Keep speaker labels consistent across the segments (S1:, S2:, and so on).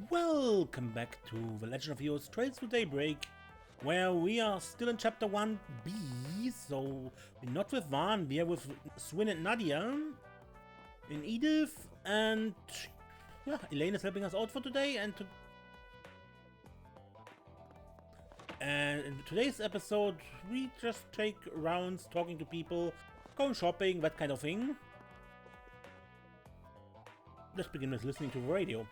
S1: Welcome back to The Legend of Heroes Trails to Daybreak, where we are still in Chapter 1B, so we're not with Vaughn, we are with Swin and Nadia, and Edith, and yeah, Elaine is helping us out for today, and in today's episode, we just take rounds talking to people, going shopping, that kind of thing. Let's begin with listening to the radio.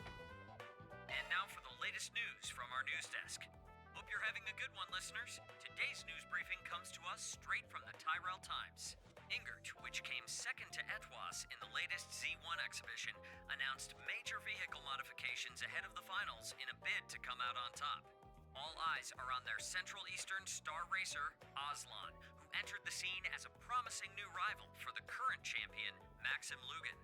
S2: And now for the latest news from our news desk. Hope you're having a good one, listeners. Today's news briefing comes to us straight from the Tyrell Times. Ingert, which came second to Ep.11 in the latest Z1 exhibition, announced major vehicle modifications ahead of the finals in a bid to come out on top. All eyes are on their Central Eastern star racer, Aslan, who entered the scene as a promising new rival for the current champion, Maxim Lugan.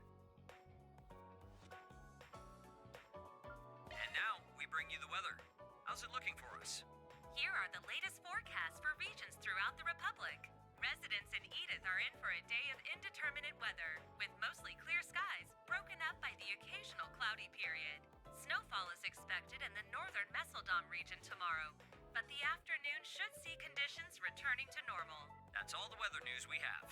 S2: And now, we bring you the weather. How's it looking for us?
S3: Here are the latest forecasts for regions throughout the Republic. Residents in Edith are in for a day of indeterminate weather, with mostly clear skies, broken up by the occasional cloudy period. Snowfall is expected in the northern Messeldom region tomorrow, but the afternoon should see conditions returning to normal.
S2: That's all the weather news we have.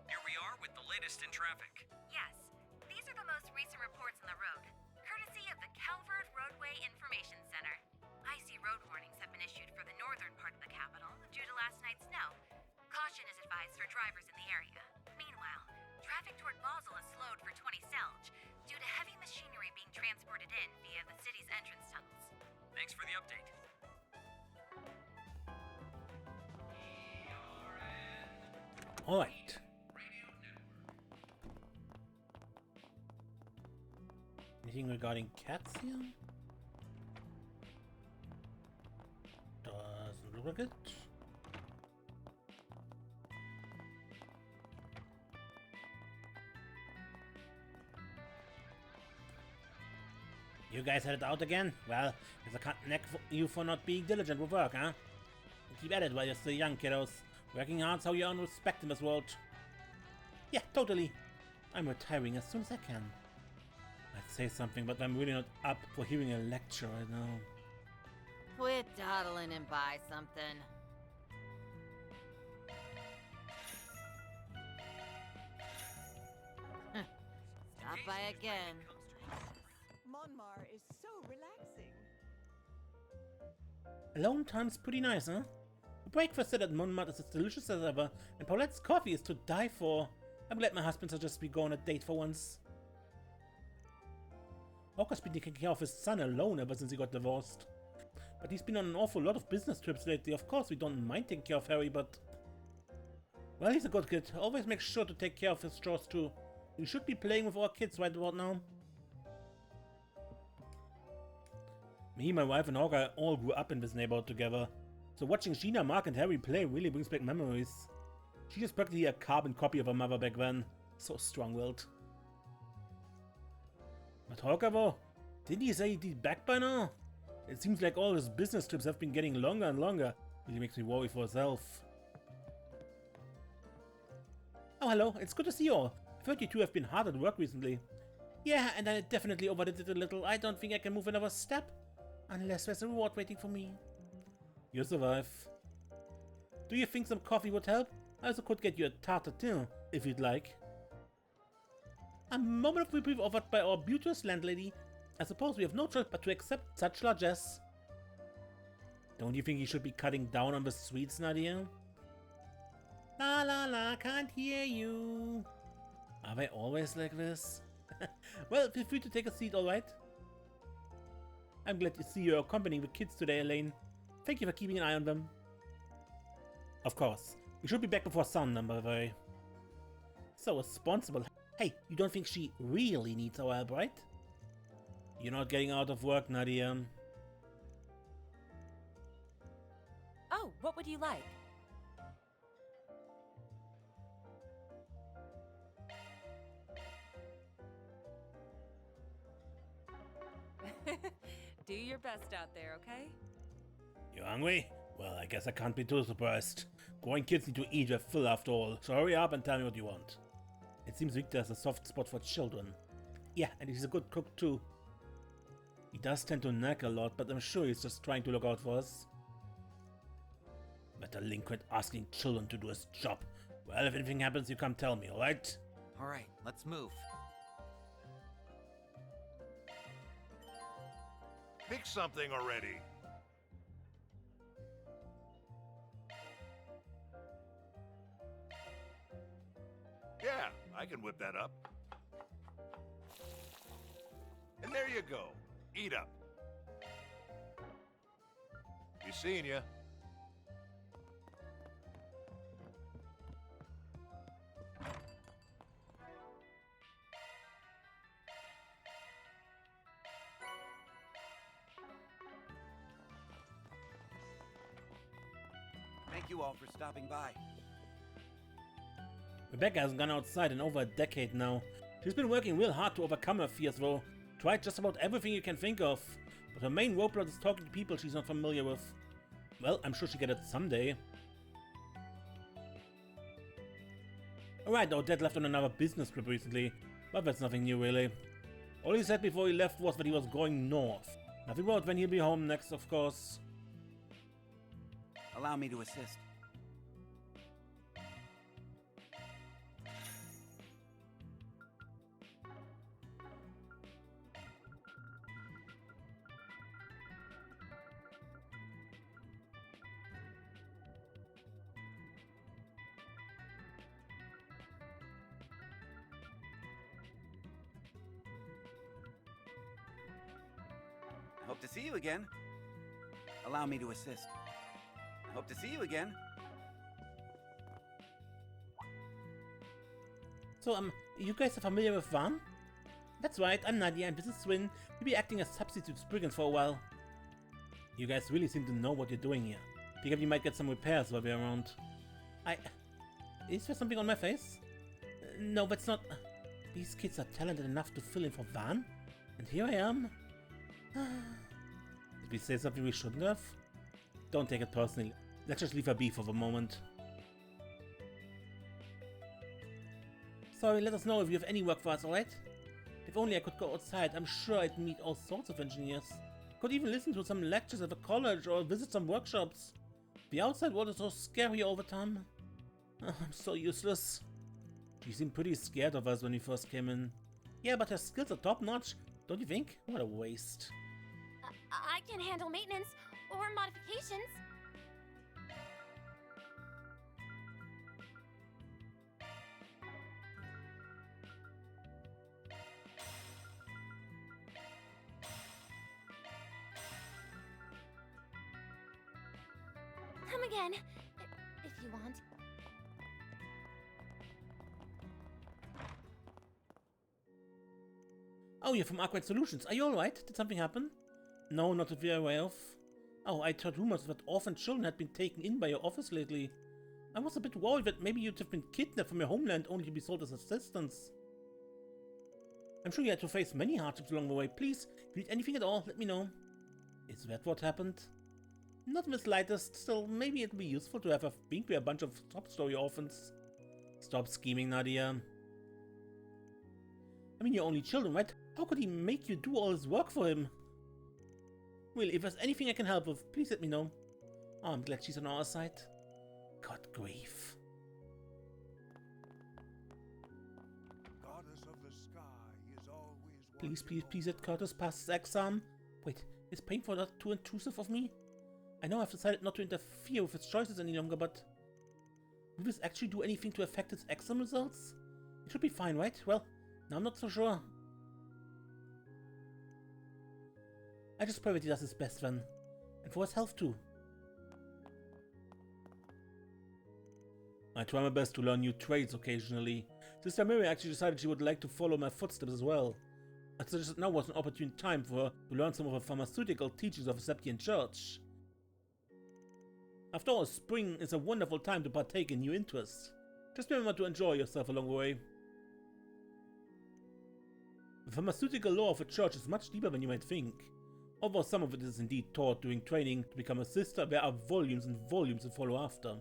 S2: Here we are with the latest in traffic.
S3: Yes, these are the most recent reports on the road, courtesy of the Calvert Roadway Information Center. Icy road warnings have been issued for the northern part of the capital due to last night's snow. Caution is advised for drivers in the area. Meanwhile, traffic toward Basel is slowed for 20 Selge due to heavy machinery being transported in via the city's entrance tunnels.
S2: Thanks for the update.
S1: Alright. Anything regarding cats here? Doesn't look like it. You guys headed out again? Well, guess I can't neck you for not being diligent with work, huh? Keep at it while you're still young, kiddos. Working hard's how you earn respect in this world. Yeah, totally. I'm retiring as soon as I can. I'd say something, but I'm really not up for hearing a lecture right now.
S4: Quit dawdling and buy something. Stop by again.
S5: Monmar is so relaxing.
S1: Alone time's pretty nice, huh? The breakfast at Monmouth is as delicious as ever, and Paulette's coffee is to die for. I'm glad my husband suggested we go on a date for once. Walker's been taking care of his son alone ever since he got divorced. But he's been on an awful lot of business trips lately. Of course, we don't mind taking care of Harry, but... well, he's a good kid. Always makes sure to take care of his chores too. We should be playing with our kids right about now. Me, my wife and Hawkeye all grew up in this neighborhood together. So watching Sheena, Mark and Harry play really brings back memories. She is practically a carbon copy of her mother back then. So strong-willed. But Hawkeye though? Didn't he say he'd be back by now? It seems like all his business trips have been getting longer and longer. Really makes me worry for herself. Oh hello, it's good to see you all. I've heard you two have been hard at work recently. Yeah, and I definitely overdid it a little. I don't think I can move another step. Unless there's a reward waiting for me. You'll survive. Do you think some coffee would help? I also could get you a tartare, if you'd like. A moment of reprieve offered by our beauteous landlady. I suppose we have no choice but to accept such largesse. Don't you think you should be cutting down on the sweets, Nadia? La la la, can't hear you. Are they always like this? Well, feel free to take a seat, alright? I'm glad to see you're accompanying the kids today, Elaine. Thank you for keeping an eye on them. Of course. We should be back before sundown, by the way. So responsible. Hey, you don't think she really needs our help, right? You're not getting out of work, Nadia.
S6: Oh, what would you like? Do your best out there, okay?
S1: You hungry? Well, I guess I can't be too surprised. Growing kids need to eat their fill after all, so hurry up and tell me what you want. It seems Victor has a soft spot for children. Yeah, and he's a good cook too. He does tend to nag a lot, but I'm sure he's just trying to look out for us. But delinquent asking children to do his job. Well, if anything happens, you come tell me, alright?
S2: Alright, let's move.
S7: Fix something already. Yeah, I can whip that up. And there you go. Eat up. You seen ya.
S8: Thank you all for stopping by.
S1: Rebecca hasn't gone outside in over a decade now. She's been working real hard to overcome her fears though. Tried just about everything you can think of. But her main roadblock is talking to people she's not familiar with. Well, I'm sure she'll get it someday. Alright, our dad left on another business trip recently. But that's nothing new really. All he said before he left was that he was going north. Nothing about when he'll be home next, of course.
S8: Allow me to assist. Hope to see you again. Allow me to assist. Hope to see you again.
S1: So, you guys are familiar with Van? That's right, I'm Nadia and this is Swin. We'll be acting as substitute brigands for a while. You guys really seem to know what you're doing here. Figured you might get some repairs while we're around. Is there something on my face? No, that's not... These kids are talented enough to fill in for Van? And here I am? Did we say something we shouldn't have? Don't take it personally. Let's just leave her be for the moment. Sorry, let us know if you have any work for us, alright? If only I could go outside, I'm sure I'd meet all sorts of engineers. Could even listen to some lectures at the college or visit some workshops. The outside world is so scary all the time. I'm so useless. She seemed pretty scared of us when we first came in. Yeah, but her skills are top-notch, don't you think? What a waste.
S9: I can handle maintenance or modifications. Come again, if you want.
S1: Oh, you're from Arkwright Solutions. Are you alright? Did something happen? No, not that we're aware of. Oh, I'd heard rumors that orphan children had been taken in by your office lately. I was a bit worried that maybe you'd have been kidnapped from your homeland only to be sold as assistants. I'm sure you had to face many hardships along the way. Please, if you need anything at all, let me know. Is that what happened? Not in the slightest. Still, maybe it'd be useful to have a bunch of top-story orphans. Stop scheming, Nadia. I mean, you're only children, right? How could he make you do all his work for him? Well, if there's anything I can help with, please let me know. Oh, I'm glad she's on our side. God grief.
S7: Goddess of the sky is always
S1: Please let Curtis pass his exam. Wait, is paying for that too intrusive of me? I know I've decided not to interfere with his choices any longer, but... will this actually do anything to affect his exam results? It should be fine, right? Well, now I'm not so sure. I just pray that he does his best then. And for his health too. I try my best to learn new trades occasionally. Sister Mary actually decided she would like to follow my footsteps as well. I suggested now was an opportune time for her to learn some of the pharmaceutical teachings of the Septian Church. After all, spring is a wonderful time to partake in new interests. Just remember to enjoy yourself along the way. The pharmaceutical lore of the Church is much deeper than you might think. Although some of it is indeed taught during training to become a sister, there are volumes and volumes to follow after.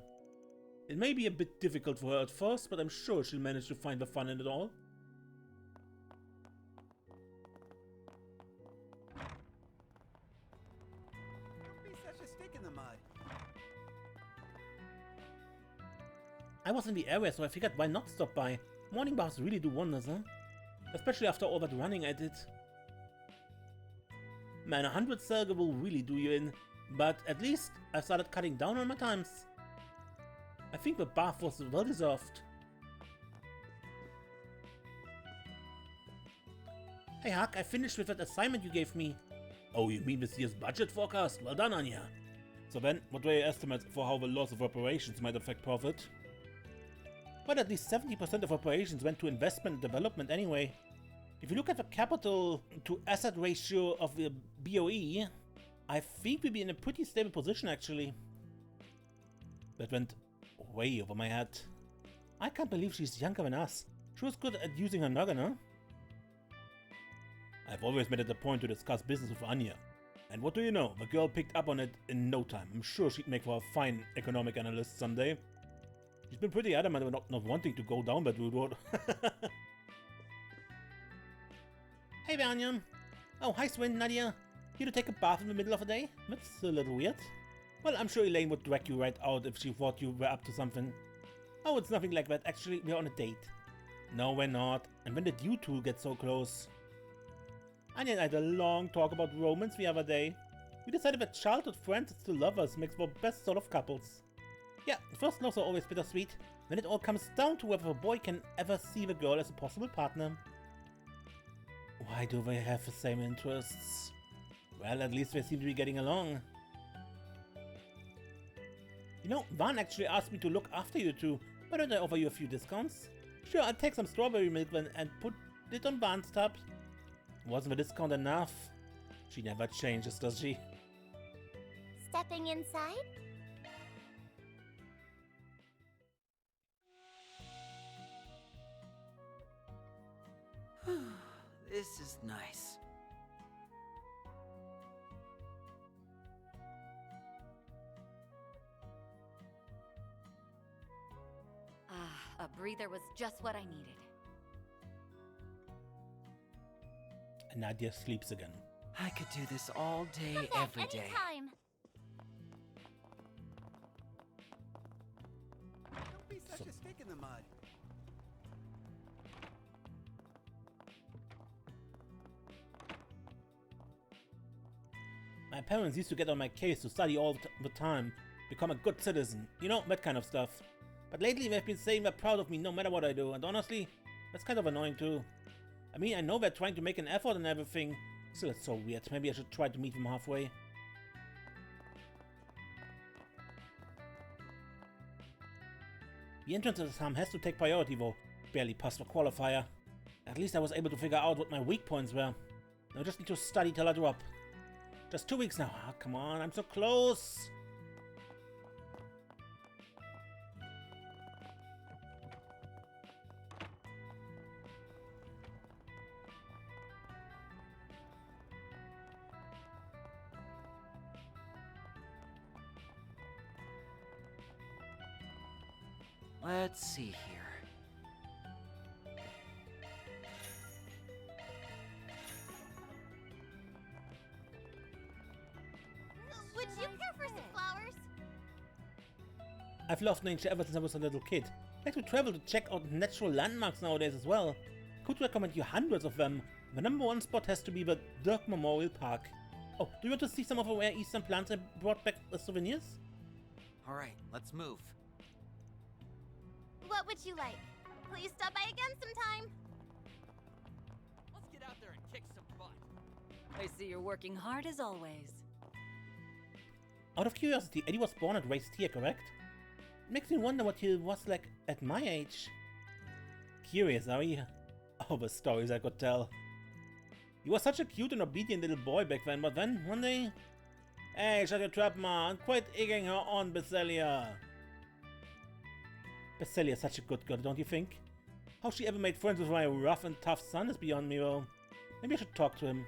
S1: It may be a bit difficult for her at first, but I'm sure she'll manage to find the fun in it all.
S8: stick in the mud.
S1: I was in the area, so I figured why not stop by. Morning baths really do wonders, huh? Especially after all that running I did. Man, 100 Selga will really do you in, but at least I started cutting down on my times. I think the bath was well deserved. Hey Huck, I finished with that assignment you gave me. Oh, you mean this year's budget forecast? Well done, Anya. So then, what were your estimates for how the loss of operations might affect profit? Well, at least 70% of operations went to investment and development anyway. If you look at the capital to asset ratio of the BOE, I think we'll be in a pretty stable position actually. That went way over my head. I can't believe she's younger than us. She was good at using her noggin, huh? I've always made it a point to discuss business with Anya. And what do you know, the girl picked up on it in no time. I'm sure she'd make for a fine economic analyst someday. She's been pretty adamant about not wanting to go down that road. Hey there, Anya. Oh, hi Swin, Nadia. Here to take a bath in the middle of the day? That's a little weird. Well, I'm sure Elaine would drag you right out if she thought you were up to something. Oh, it's nothing like that. Actually, we're on a date. No, we're not. And when did you two get so close? Anya and I had a long talk about romance the other day. We decided that childhood friends and still lovers makes for best sort of couples. Yeah, first loves are always bittersweet. Then it all comes down to whether a boy can ever see the girl as a possible partner. Why do they have the same interests? Well, at least they seem to be getting along. You know, Van actually asked me to look after you two. Why don't I offer you a few discounts? Sure, I'll take some strawberry milk then and put it on Van's tab. Wasn't the discount enough? She never changes, does she?
S9: Stepping inside?
S2: This is nice.
S4: Ah, a breather was just what I needed.
S1: And Nadia sleeps again.
S2: I could do this all day,
S9: Come back
S2: every day.
S9: anytime.
S8: Don't be such a stick in the mud.
S1: My parents used to get on my case to study all the time, become a good citizen, you know, that kind of stuff. But lately they've been saying they're proud of me no matter what I do, and honestly, that's kind of annoying too. I mean, I know they're trying to make an effort and everything, still it's so weird. Maybe I should try to meet them halfway. The entrance exam has to take priority though. Barely passed the qualifier. At least I was able to figure out what my weak points were. Now I just need to study till I drop. Just 2 weeks now. Ah, come on, I'm so close.
S2: Let's see here.
S9: Would you care for some flowers?
S1: I've loved nature ever since I was a little kid. I like to travel to check out natural landmarks nowadays as well. Could recommend you hundreds of them. The #1 spot has to be the Dirke Memorial Park. Oh, do you want to see some of the rare eastern plants I brought back as souvenirs?
S2: All right, let's move.
S9: What would you like? Please stop by again sometime.
S6: Let's get out there and kick some butt. I see you're working hard as always.
S1: Out of curiosity, Eddie was born and raised here, correct? It makes me wonder what he was like at my age. Curious, are you? Oh, the stories I could tell. He was such a cute and obedient little boy back then, but then, one day... Hey, shut your trap, ma! I'm quite egging her on, Besselia! Besselia is such a good girl, don't you think? How she ever made friends with my rough and tough son is beyond me, though. Maybe I should talk to him.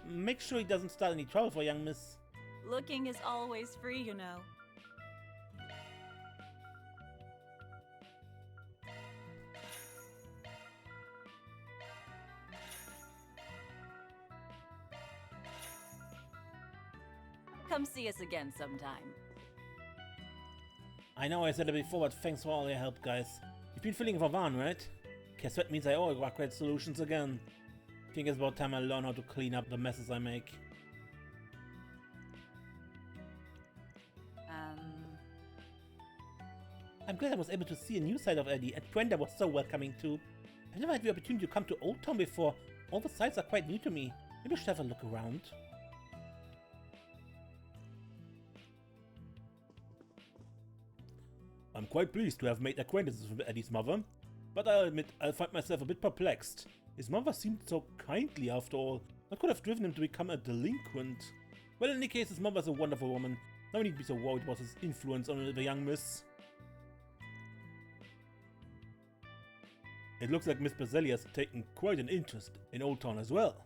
S1: Make sure he doesn't start any trouble for young miss.
S6: Looking is always free, you know. Come see us again sometime.
S1: I know I said it before, but thanks for all your help, guys. You've been feeling for Van, right? Guess that means I owe Blacklight Solutions again. Think it's about time I learn how to clean up the messes I make. I'm glad I was able to see a new side of Eddie, and Brenda was so welcoming too. I've never had the opportunity to come to Old Town before. All the sites are quite new to me. Maybe I should have a look around. I'm quite pleased to have made acquaintances with Eddie's mother, but I'll admit I find myself a bit perplexed. His mother seemed so kindly after all. What could have driven him to become a delinquent? Well, in any case, his mother's a wonderful woman. No need to be so worried about his influence on the young miss. It looks like Miss Baselli has taken quite an interest in Old Town as well.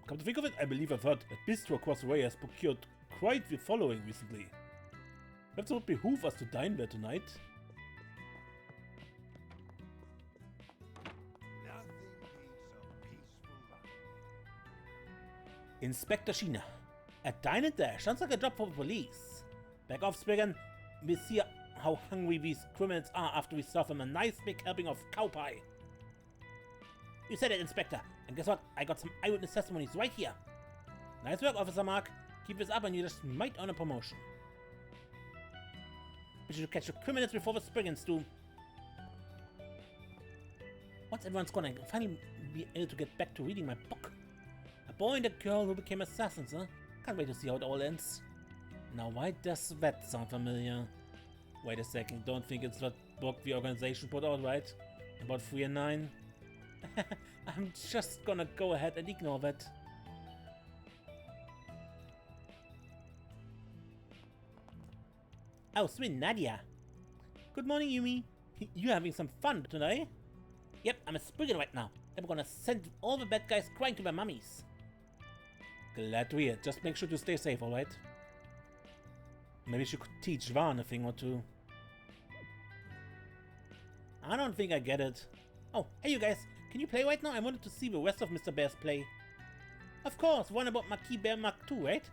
S1: Come to think of it, I believe I've heard that Bistro across the way has procured quite the following recently. Perhaps it would behoove us to dine there tonight.
S7: Nothing beats a peaceful life.
S1: Inspector Sheena. A dine and dash sounds like a job for the police. Back off, Spriggan. We'll see how hungry these criminals are after we serve them a nice big helping of cow pie. You said it, Inspector. And guess what? I got some eyewitness testimonies right here. Nice work, Officer Mark. Keep this up and you just might earn a promotion. We should catch the criminals before the Spriggans do. Once everyone's gone, I can finally be able to get back to reading my book. A boy and a girl who became assassins, huh? Can't wait to see how it all ends. Now, why does that sound familiar? Wait a second, don't think it's that book the organization put out, right? About 3 and 9? I'm just gonna go ahead and ignore that. Oh, sweet Nadia. Good morning, Yumi. You having some fun today? Yep, I'm a Spriggan right now. I'm gonna send all the bad guys crying to their mummies. Glad to hear. Just make sure to stay safe, alright? Maybe she could teach Van a thing or two. I don't think I get it. Oh, hey you guys. Can you play right now? I wanted to see the rest of Mr. Bear's play. Of course, one about Marquis Bear Mark II, right?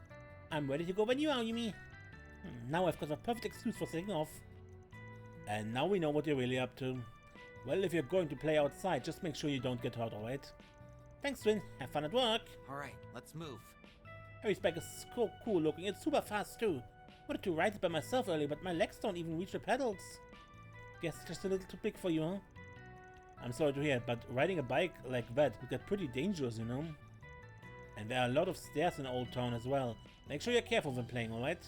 S1: I'm ready to go when you are, Yumi. Now I've got a perfect excuse for setting off. And now we know what you're really up to. Well, if you're going to play outside, just make sure you don't get hurt, alright? Thanks, Twin. Have fun at work.
S10: Alright, let's move.
S1: Harry's bike is so cool looking. It's super fast too. Wanted to ride it by myself earlier, but my legs don't even reach the pedals. Guess it's just a little too big for you, huh? I'm sorry to hear it, but riding a bike like that would get pretty dangerous, you know? And there are a lot of stairs in Old Town as well. Make sure you're careful when playing, alright?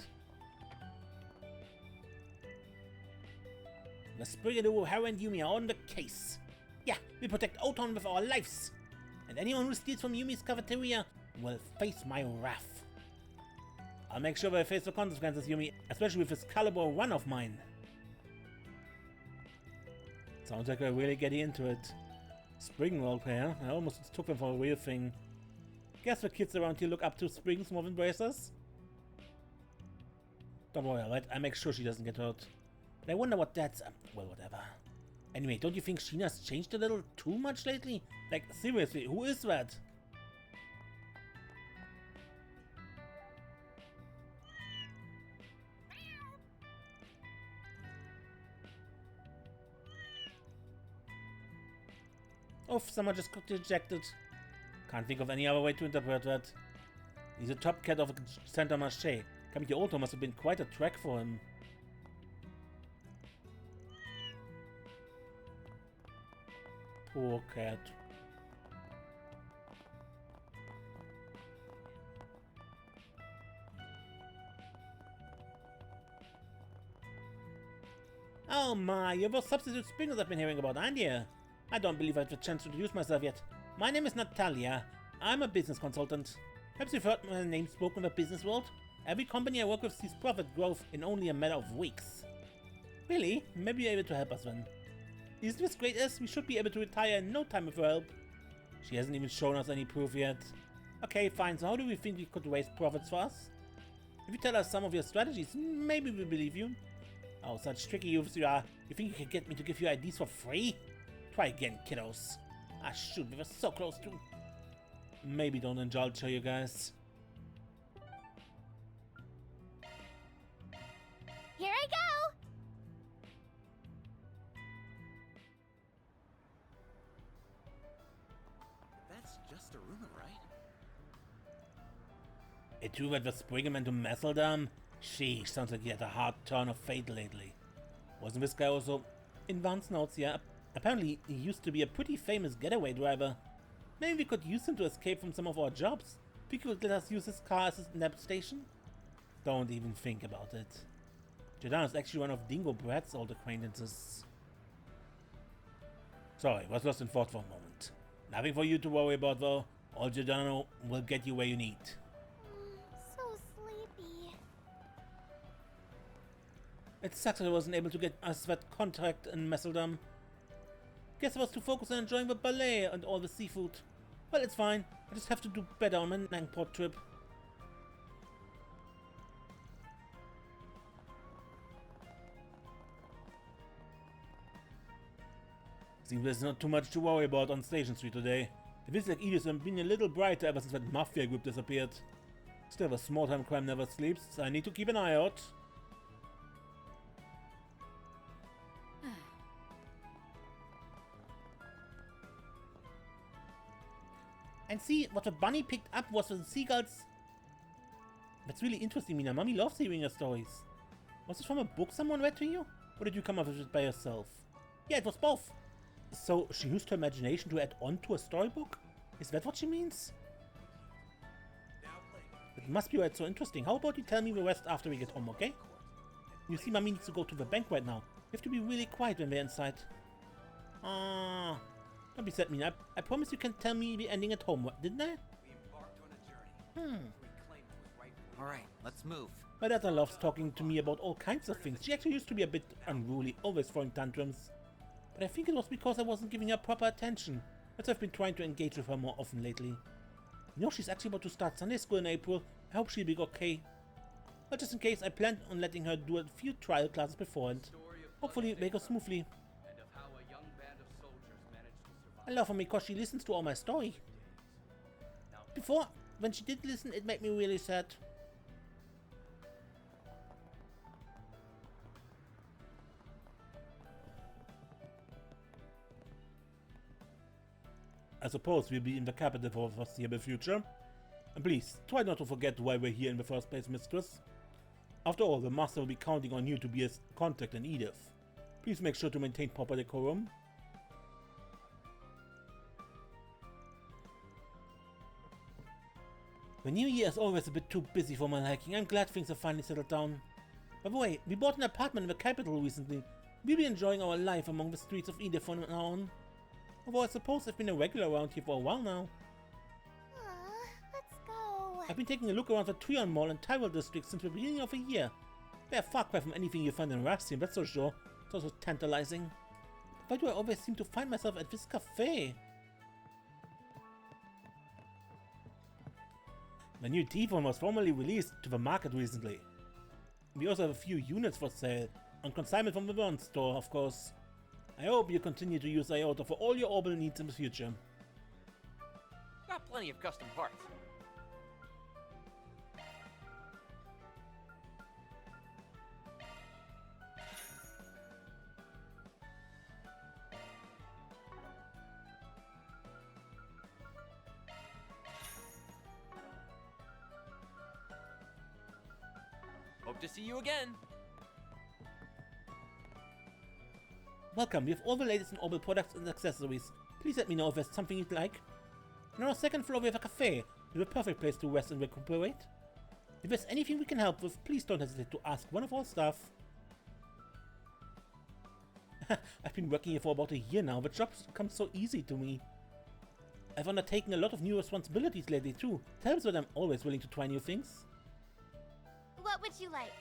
S1: The Spriggan duo Harry and Yumi are on the case. Yeah, we protect Old Town with our lives. And anyone who steals from Yumi's cafeteria will face my wrath. I'll make sure they face the consequences, Yumi, especially with this caliber one of mine. Sounds like we're really getting into it. Spring roleplay, huh? I almost took them for a real thing. Guess the kids around here look up to Springs more than Bracers? Don't worry, alright? I make sure she doesn't get hurt. But I wonder what that's... well, whatever. Anyway, don't you think Sheena's changed a little too much lately? Like, seriously, who is that? Oh, someone just got ejected. Can't think of any other way to interpret that. He's a top cat of Center Marché. Coming to Old Town must have been quite a trek for him. Poor cat. Oh my, you're those substitute springers I've been hearing about, aren't you? I don't believe I've had a chance to introduce myself yet. My name is Natalia. I'm a business consultant. Perhaps you've heard my name spoken in the business world? Every company I work with sees profit growth in only a matter of weeks. Really? Maybe you're able to help us then. Isn't this great as we should be able to retire in no time with her help? She hasn't even shown us any proof yet. Okay, fine, so how do we think we could raise profits for us? If you tell us some of your strategies, maybe we believe you. Oh, such tricky youths you are. You think you can get me to give you ideas for free? Try again, kiddos. Ah, shoot, we were so close to... Maybe don't indulge her, you guys.
S10: Just a rumor, right?
S1: A two-word was bring him into Messeldom? Sheesh, sounds like he had a hard turn of fate lately. Wasn't this guy also... In Van's notes, yeah. Apparently, he used to be a pretty famous getaway driver. Maybe we could use him to escape from some of our jobs. If he could let us use his car as a nap station? Don't even think about it. Jordan is actually one of Dingo Brad's old acquaintances. Sorry, was lost in thought for a moment. Nothing for you to worry about though. All Giordano will get you where you need.
S9: So sleepy.
S1: It sucks that I wasn't able to get us that contract in Messeldom. Guess I was too focused on enjoying the ballet and all the seafood. Well, it's fine. I just have to do better on my Nangport trip. Seems there's not too much to worry about on Station Street today. It feels like Edith has been a little brighter ever since that mafia group disappeared. Still, a small-time crime never sleeps, so I need to keep an eye out. And see, what the bunny picked up was the seagulls. That's really interesting, Mina. Mommy loves hearing your stories. Was it from a book someone read to you? Or did you come up with it by yourself? Yeah, it was both. So, she used her imagination to add on to a storybook? Is that what she means? It must be why it's so interesting. How about you tell me the rest after we get home, okay? You see, Mommy needs to go to the bank right now. We have to be really quiet when we're inside. Don't be sad, Mina. I promise you can tell me the ending at home, didn't I?
S6: Alright, let's move.
S1: My daughter loves talking to me about all kinds of things. She actually used to be a bit unruly, always throwing tantrums. But I think it was because I wasn't giving her proper attention. That's why I've been trying to engage with her more often lately. You know, she's actually about to start Sunday school in April. I hope she'll be okay. But just in case, I planned on letting her do a few trial classes beforehand. Hopefully, they go smoothly. I love her because she listens to all my story. Before, when she did listen, it made me really sad. I suppose we'll be in the capital for the foreseeable future. And please, try not to forget why we're here in the first place, mistress. After all, the master will be counting on you to be his contact in Edith. Please make sure to maintain proper decorum. The new year is always a bit too busy for my liking. I'm glad things have finally settled down. By the way, we bought an apartment in the capital recently. We'll be enjoying our life among the streets of Edith from now on. Although I suppose I've been a regular around here for a while now.
S9: Let's go.
S1: I've been taking a look around the Trion Mall and Tyrell District since the beginning of the year. They're far cry from anything you find in Rastin, that's for sure. It's also tantalizing. Why do I always seem to find myself at this cafe? The new T-phone was formally released to the market recently. We also have a few units for sale, on consignment from the Burn store, of course. I hope you continue to use IOTA for all your orbital needs in the future.
S6: Got plenty of custom parts. Hope to see you again.
S1: Welcome, we have all the latest in orbital products and accessories. Please let me know if there's something you'd like. And on our second floor we have a cafe, with a perfect place to rest and recuperate. If there's anything we can help with, please don't hesitate to ask one of our staff. I've been working here for about a year now, but jobs come so easy to me. I've undertaken a lot of new responsibilities lately too. It helps that I'm always willing to try new things.
S9: What would you like?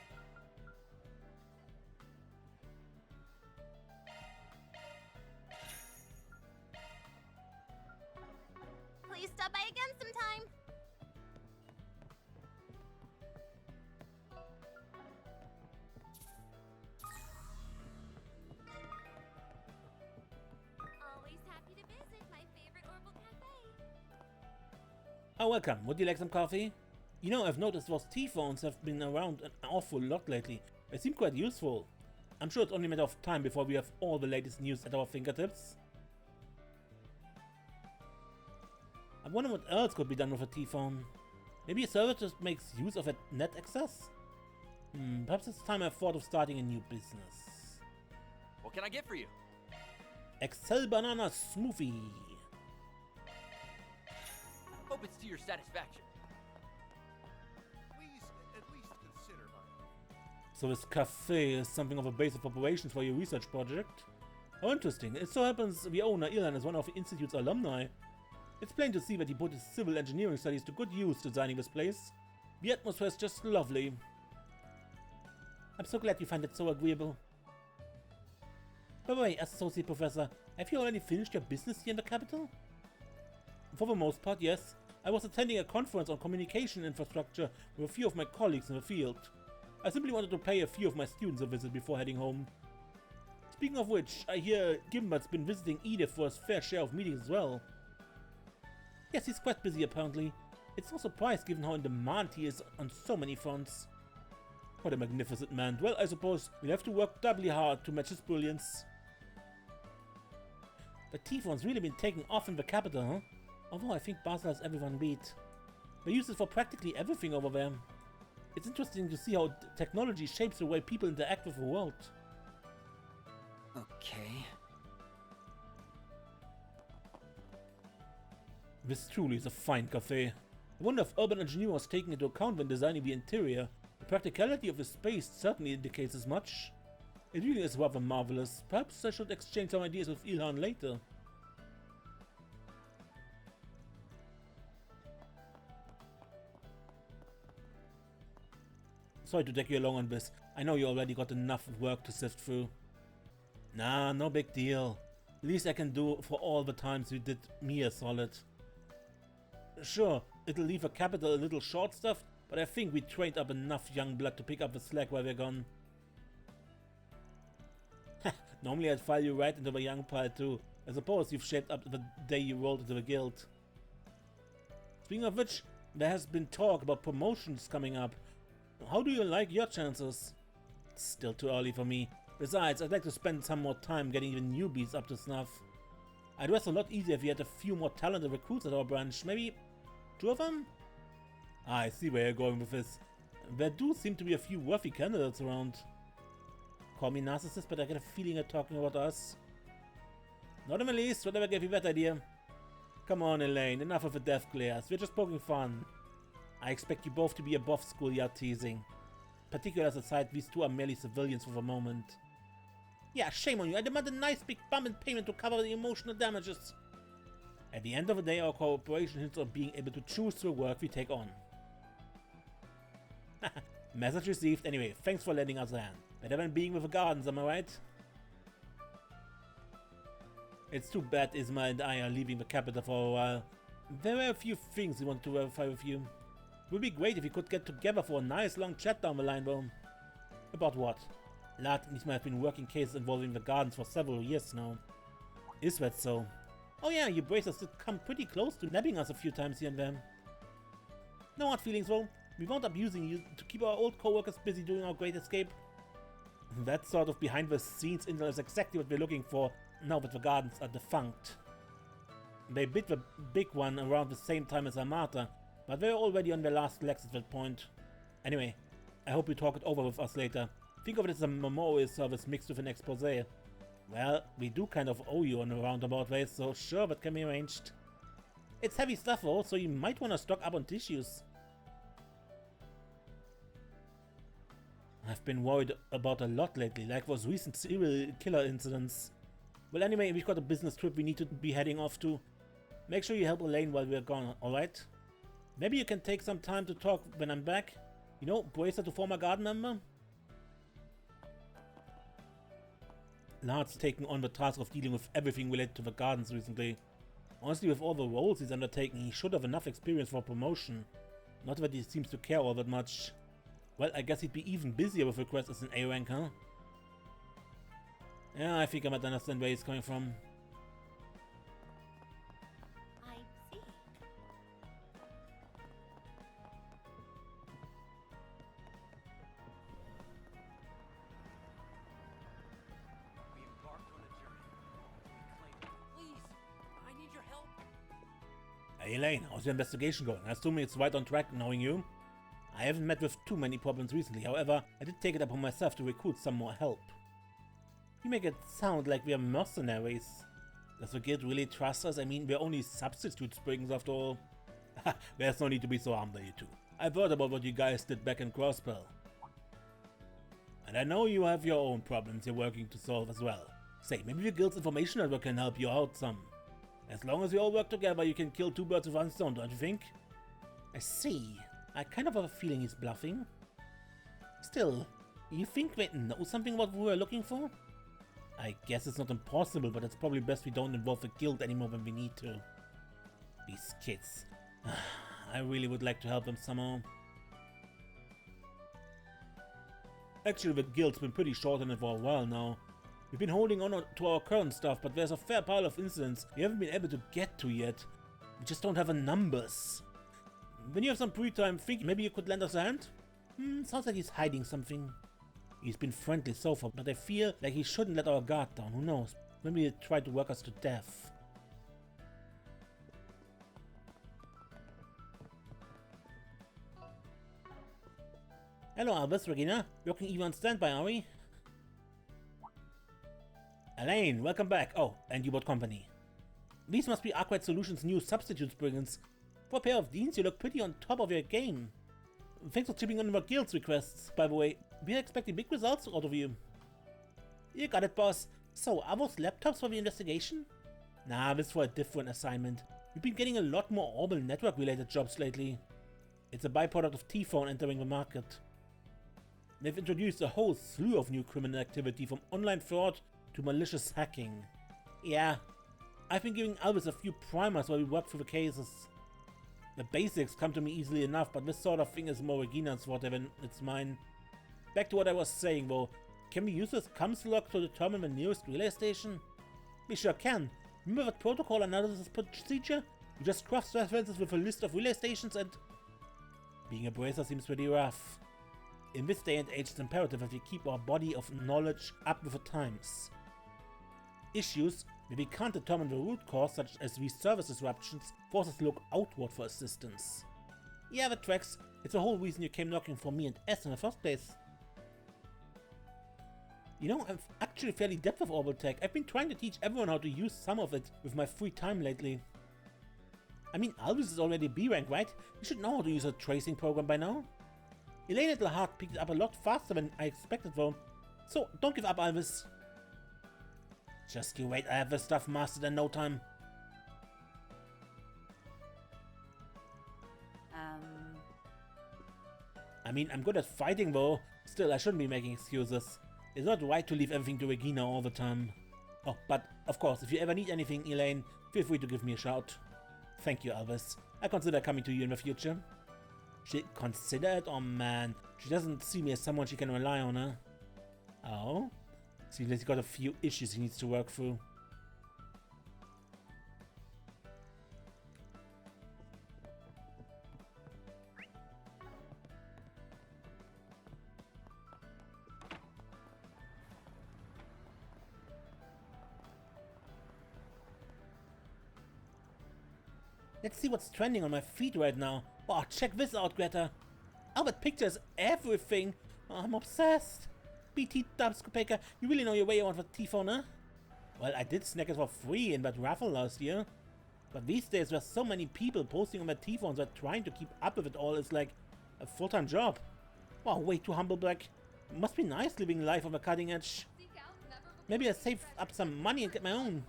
S9: Please stop by again sometime. Always happy to visit my favorite Orbital Cafe.
S1: Oh, welcome. Would you like some coffee? You know, I've noticed those T-phones have been around an awful lot lately. They seem quite useful. I'm sure it's only a matter of time before we have all the latest news at our fingertips. I wonder what else could be done with a T-phone. Maybe a server just makes use of a net access? Perhaps it's time I thought of starting a new business.
S6: What can I get for you?
S1: Excel Banana Smoothie.
S6: Hope it's to your satisfaction.
S7: Please at least consider my...
S1: So this cafe is something of a base of operations for your research project? How interesting. It so happens the owner, Ilan, is one of the Institute's alumni. It's plain to see that he put his civil engineering studies to good use designing this place. The atmosphere is just lovely. I'm so glad you find it so agreeable. By the way, Associate Professor, have you already finished your business here in the capital? For the most part, yes. I was attending a conference on communication infrastructure with a few of my colleagues in the field. I simply wanted to pay a few of my students a visit before heading home. Speaking of which, I hear Gimbert's been visiting Edith for his fair share of meetings as well. Yes, he's quite busy apparently. It's no surprise given how in demand he is on so many fronts. What a magnificent man. Well, I suppose we'll have to work doubly hard to match his brilliance. The T-phone's really been taking off in the capital, huh? Although I think Basel has everyone beat. They use it for practically everything over there. It's interesting to see how technology shapes the way people interact with the world.
S6: Okay.
S1: This truly is a fine cafe. I wonder if urban engineering was taken into account when designing the interior. The practicality of the space certainly indicates as much. It really is rather marvelous. Perhaps I should exchange some ideas with Ilhan later. Sorry to take you along on this. I know you already got enough work to sift through. Nah, no big deal. Least I can do for all the times you did me a solid. Sure, it'll leave the capital a little short-stuffed, but I think we trained up enough young blood to pick up the slack while we're gone. Normally I'd file you right into the young pile too. I suppose you've shaped up the day you rolled into the guild. Speaking of which, there has been talk about promotions coming up. How do you like your chances? It's still too early for me. Besides, I'd like to spend some more time getting even newbies up to snuff. I'd rest a lot easier if we had a few more talented recruits at our branch. Maybe 2 of them? I see where you're going with this. There do seem to be a few worthy candidates around. Call me narcissist, but I get a feeling you're talking about us. Not in the least, whatever gave you that idea. Come on, Elaine, enough of the death glares. We're just poking fun. I expect you both to be above schoolyard teasing. Particularly as aside, these 2 are merely civilians for the moment. Yeah, shame on you. I demand a nice big bump in payment to cover the emotional damages. At the end of the day, our cooperation hints on being able to choose the work we take on. Message received. Anyway, thanks for lending us a hand. Better than being with the gardens, am I right? It's too bad Isma and I are leaving the capital for a while. There were a few things we want to verify with you. It would be great if we could get together for a nice long chat down the line though. About what? Lad and Isma have been working cases involving the gardens for several years now. Is that so? Oh yeah, you bracers did come pretty close to nabbing us a few times here and there. No hard feelings though. We wound up using you to keep our old co-workers busy doing our great escape. That sort of behind the scenes intel is exactly what we're looking for now that the gardens are defunct. They bid the big one around the same time as Armata, but they're already on their last legs at that point. Anyway, I hope you talk it over with us later. Think of it as a memorial service mixed with an expose. Well, we do kind of owe you on a roundabout way, so sure, that can be arranged. It's heavy stuff though, so you might want to stock up on tissues. I've been worried about a lot lately, like those recent serial killer incidents. Well anyway, we've got a business trip we need to be heading off to. Make sure you help Elaine while we're gone, alright? Maybe you can take some time to talk when I'm back. You know, bracer to former garden member? Lard's taken on the task of dealing with everything related to the gardens recently. Honestly, with all the roles he's undertaking, he should have enough experience for promotion. Not that he seems to care all that much. Well, I guess he'd be even busier with requests as an A rank, huh? Yeah, I think I might understand where he's coming from.
S9: I see.
S6: We embarked on a journey. We claim. Please, I need your help.
S1: Hey Elaine, how's your investigation going? I assume it's right on track knowing you. I haven't met with too many problems recently, however, I did take it upon myself to recruit some more help. You make it sound like we are mercenaries. Does the guild really trust us? I mean, we're only substitute springs after all. There's no need to be so humble, you two. I've heard about what you guys did back in Crosspell. And I know you have your own problems you're working to solve as well. Say, maybe the guild's information network can help you out some. As long as we all work together, you can kill two birds with one stone, don't you think? I see. I kind of have a feeling he's bluffing. Still, you think they know something about what we're looking for? I guess it's not impossible, but it's probably best we don't involve the guild anymore when we need to. These kids. I really would like to help them somehow. Actually, the guild's been pretty short on it for a while now. We've been holding on to our current stuff, but there's a fair pile of incidents we haven't been able to get to yet. We just don't have the numbers. When you have some free time, think maybe you could lend us a hand? Sounds like he's hiding something. He's been friendly so far, but I feel like he shouldn't let our guard down. Who knows? Maybe he'll try to work us to death. Hello, Albus, Regina. Working even on standby, are we? Elaine, welcome back. Oh, and you bought company. These must be Arkwright Solutions' new substitute brigands. For a pair of deans, you look pretty on top of your game. Thanks for chipping on our guild's requests, by the way. We are expecting big results out of you. You got it, boss. So, are those laptops for the investigation? Nah, this is for a different assignment. We've been getting a lot more Orbital network-related jobs lately. It's a byproduct of T-Phone entering the market. They've introduced a whole slew of new criminal activity, from online fraud to malicious hacking. Yeah, I've been giving Albus a few primers while we work through the cases. The basics come to me easily enough, but this sort of thing is more Regina's forte than it's mine. Back to what I was saying though, can we use this comms log to determine the nearest relay station? We sure can. Remember that protocol analysis procedure? You just cross-references with a list of relay stations and... Being a bracer seems pretty rough. In this day and age, it's imperative that we keep our body of knowledge up with the times. Issues where we can't determine the root cause, such as these service disruptions, force us to look outward for assistance. Yeah, that tracks. It's the whole reason you came knocking for me and S in the first place. You know, I'm actually fairly adept with orbital tech. I've been trying to teach everyone how to use some of it with my free time lately. I mean, Albus is already B rank, right? You should know how to use a tracing program by now. Elaine at Heart picked it up a lot faster than I expected though. So, don't give up, Albus. Just you wait, I have this stuff mastered in no time. I mean, I'm good at fighting though. Still, I shouldn't be making excuses. It's not right to leave everything to Regina all the time. Oh, but of course, if you ever need anything, Elaine, feel free to give me a shout. Thank you, Albus. I consider coming to you in the future. She consider it? Oh man, she doesn't see me as someone she can rely on, huh? Oh? Seems like he's got a few issues he needs to work through. Let's see what's trending on my feed right now. Oh, check this out, Greta. Oh, that picture is everything. Oh, I'm obsessed. BT Dubscopaker, you really know your way around for T-Phone, huh? Well, I did snack it for free in that raffle last year. But these days, there's so many people posting on their T-Phones that trying to keep up with it all is like a full-time job. Wow, way too humble, Black. It must be nice living life on the cutting edge. Maybe I save up some money and get my own.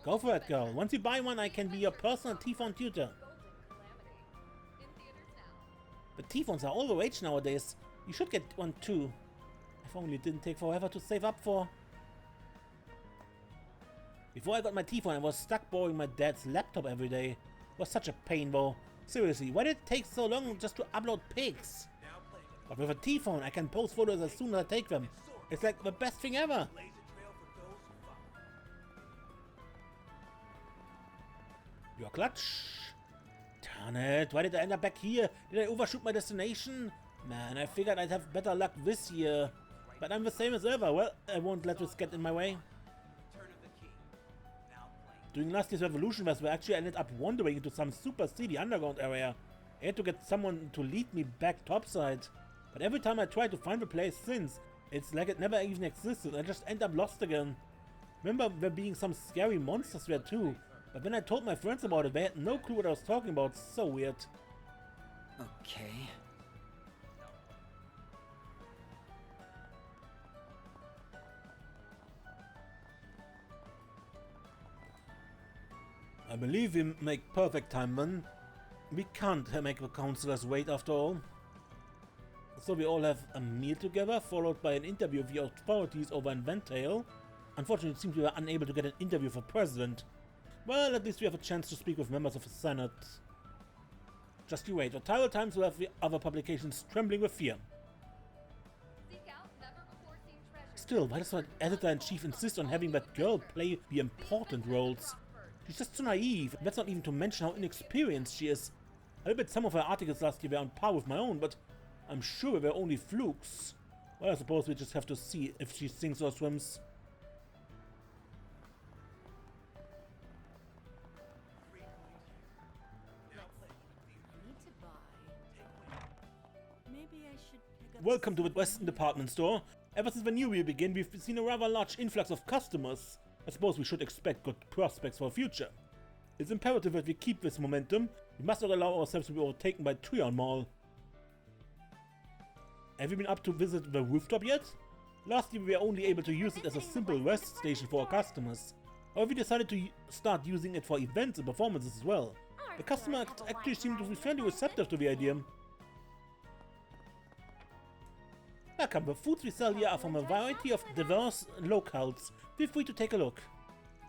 S1: Go for it, girl. Once you buy one, I can be your personal T-Phone tutor. But T-Phones are all the rage nowadays. You should get one too. If only it didn't take forever to save up for. Before I got my T-Phone, I was stuck borrowing my dad's laptop every day. It was such a pain though. Seriously, why did it take so long just to upload pics? But with a T-Phone, I can post photos as soon as I take them. It's like the best thing ever. Your clutch. Darn it, why did I end up back here? Did I overshoot my destination? Man, I figured I'd have better luck this year. But I'm the same as ever. Well, I won't let this get in my way. During last year's Revolution West, we actually ended up wandering into some super seedy underground area. I had to get someone to lead me back topside. But every time I tried to find the place since, it's like it never even existed. I just end up lost again. Remember there being some scary monsters there too. But when I told my friends about it, they had no clue what I was talking about. So weird.
S6: Okay.
S1: I believe we make perfect time then. We can't make the counselors wait after all. So we all have a meal together, followed by an interview with the authorities over in Ventale. Unfortunately, it seems we were unable to get an interview for president. Well, at least we have a chance to speak with members of the Senate. Just you wait, the Tyrell Times will have the other publications trembling with fear. Still, why does the editor-in-chief insist on having that girl play the important roles? She's just so naive. That's not even to mention how inexperienced she is. I bet some of her articles last year were on par with my own, but I'm sure they were only flukes. Well, I suppose we just have to see if she sinks or swims. Welcome to the Western Department Store. Ever since the new year began, we've seen a rather large influx of customers. I suppose we should expect good prospects for the future. It's imperative that we keep this momentum. We must not allow ourselves to be overtaken by Trion Mall. Have you been up to visit the rooftop yet? Last year we were only able to use it as a simple rest station for our customers. However, we decided to start using it for events and performances as well. The customers actually seem to be fairly receptive to the idea. Welcome, the foods we sell here are from a variety of diverse locales. Feel free to take a look.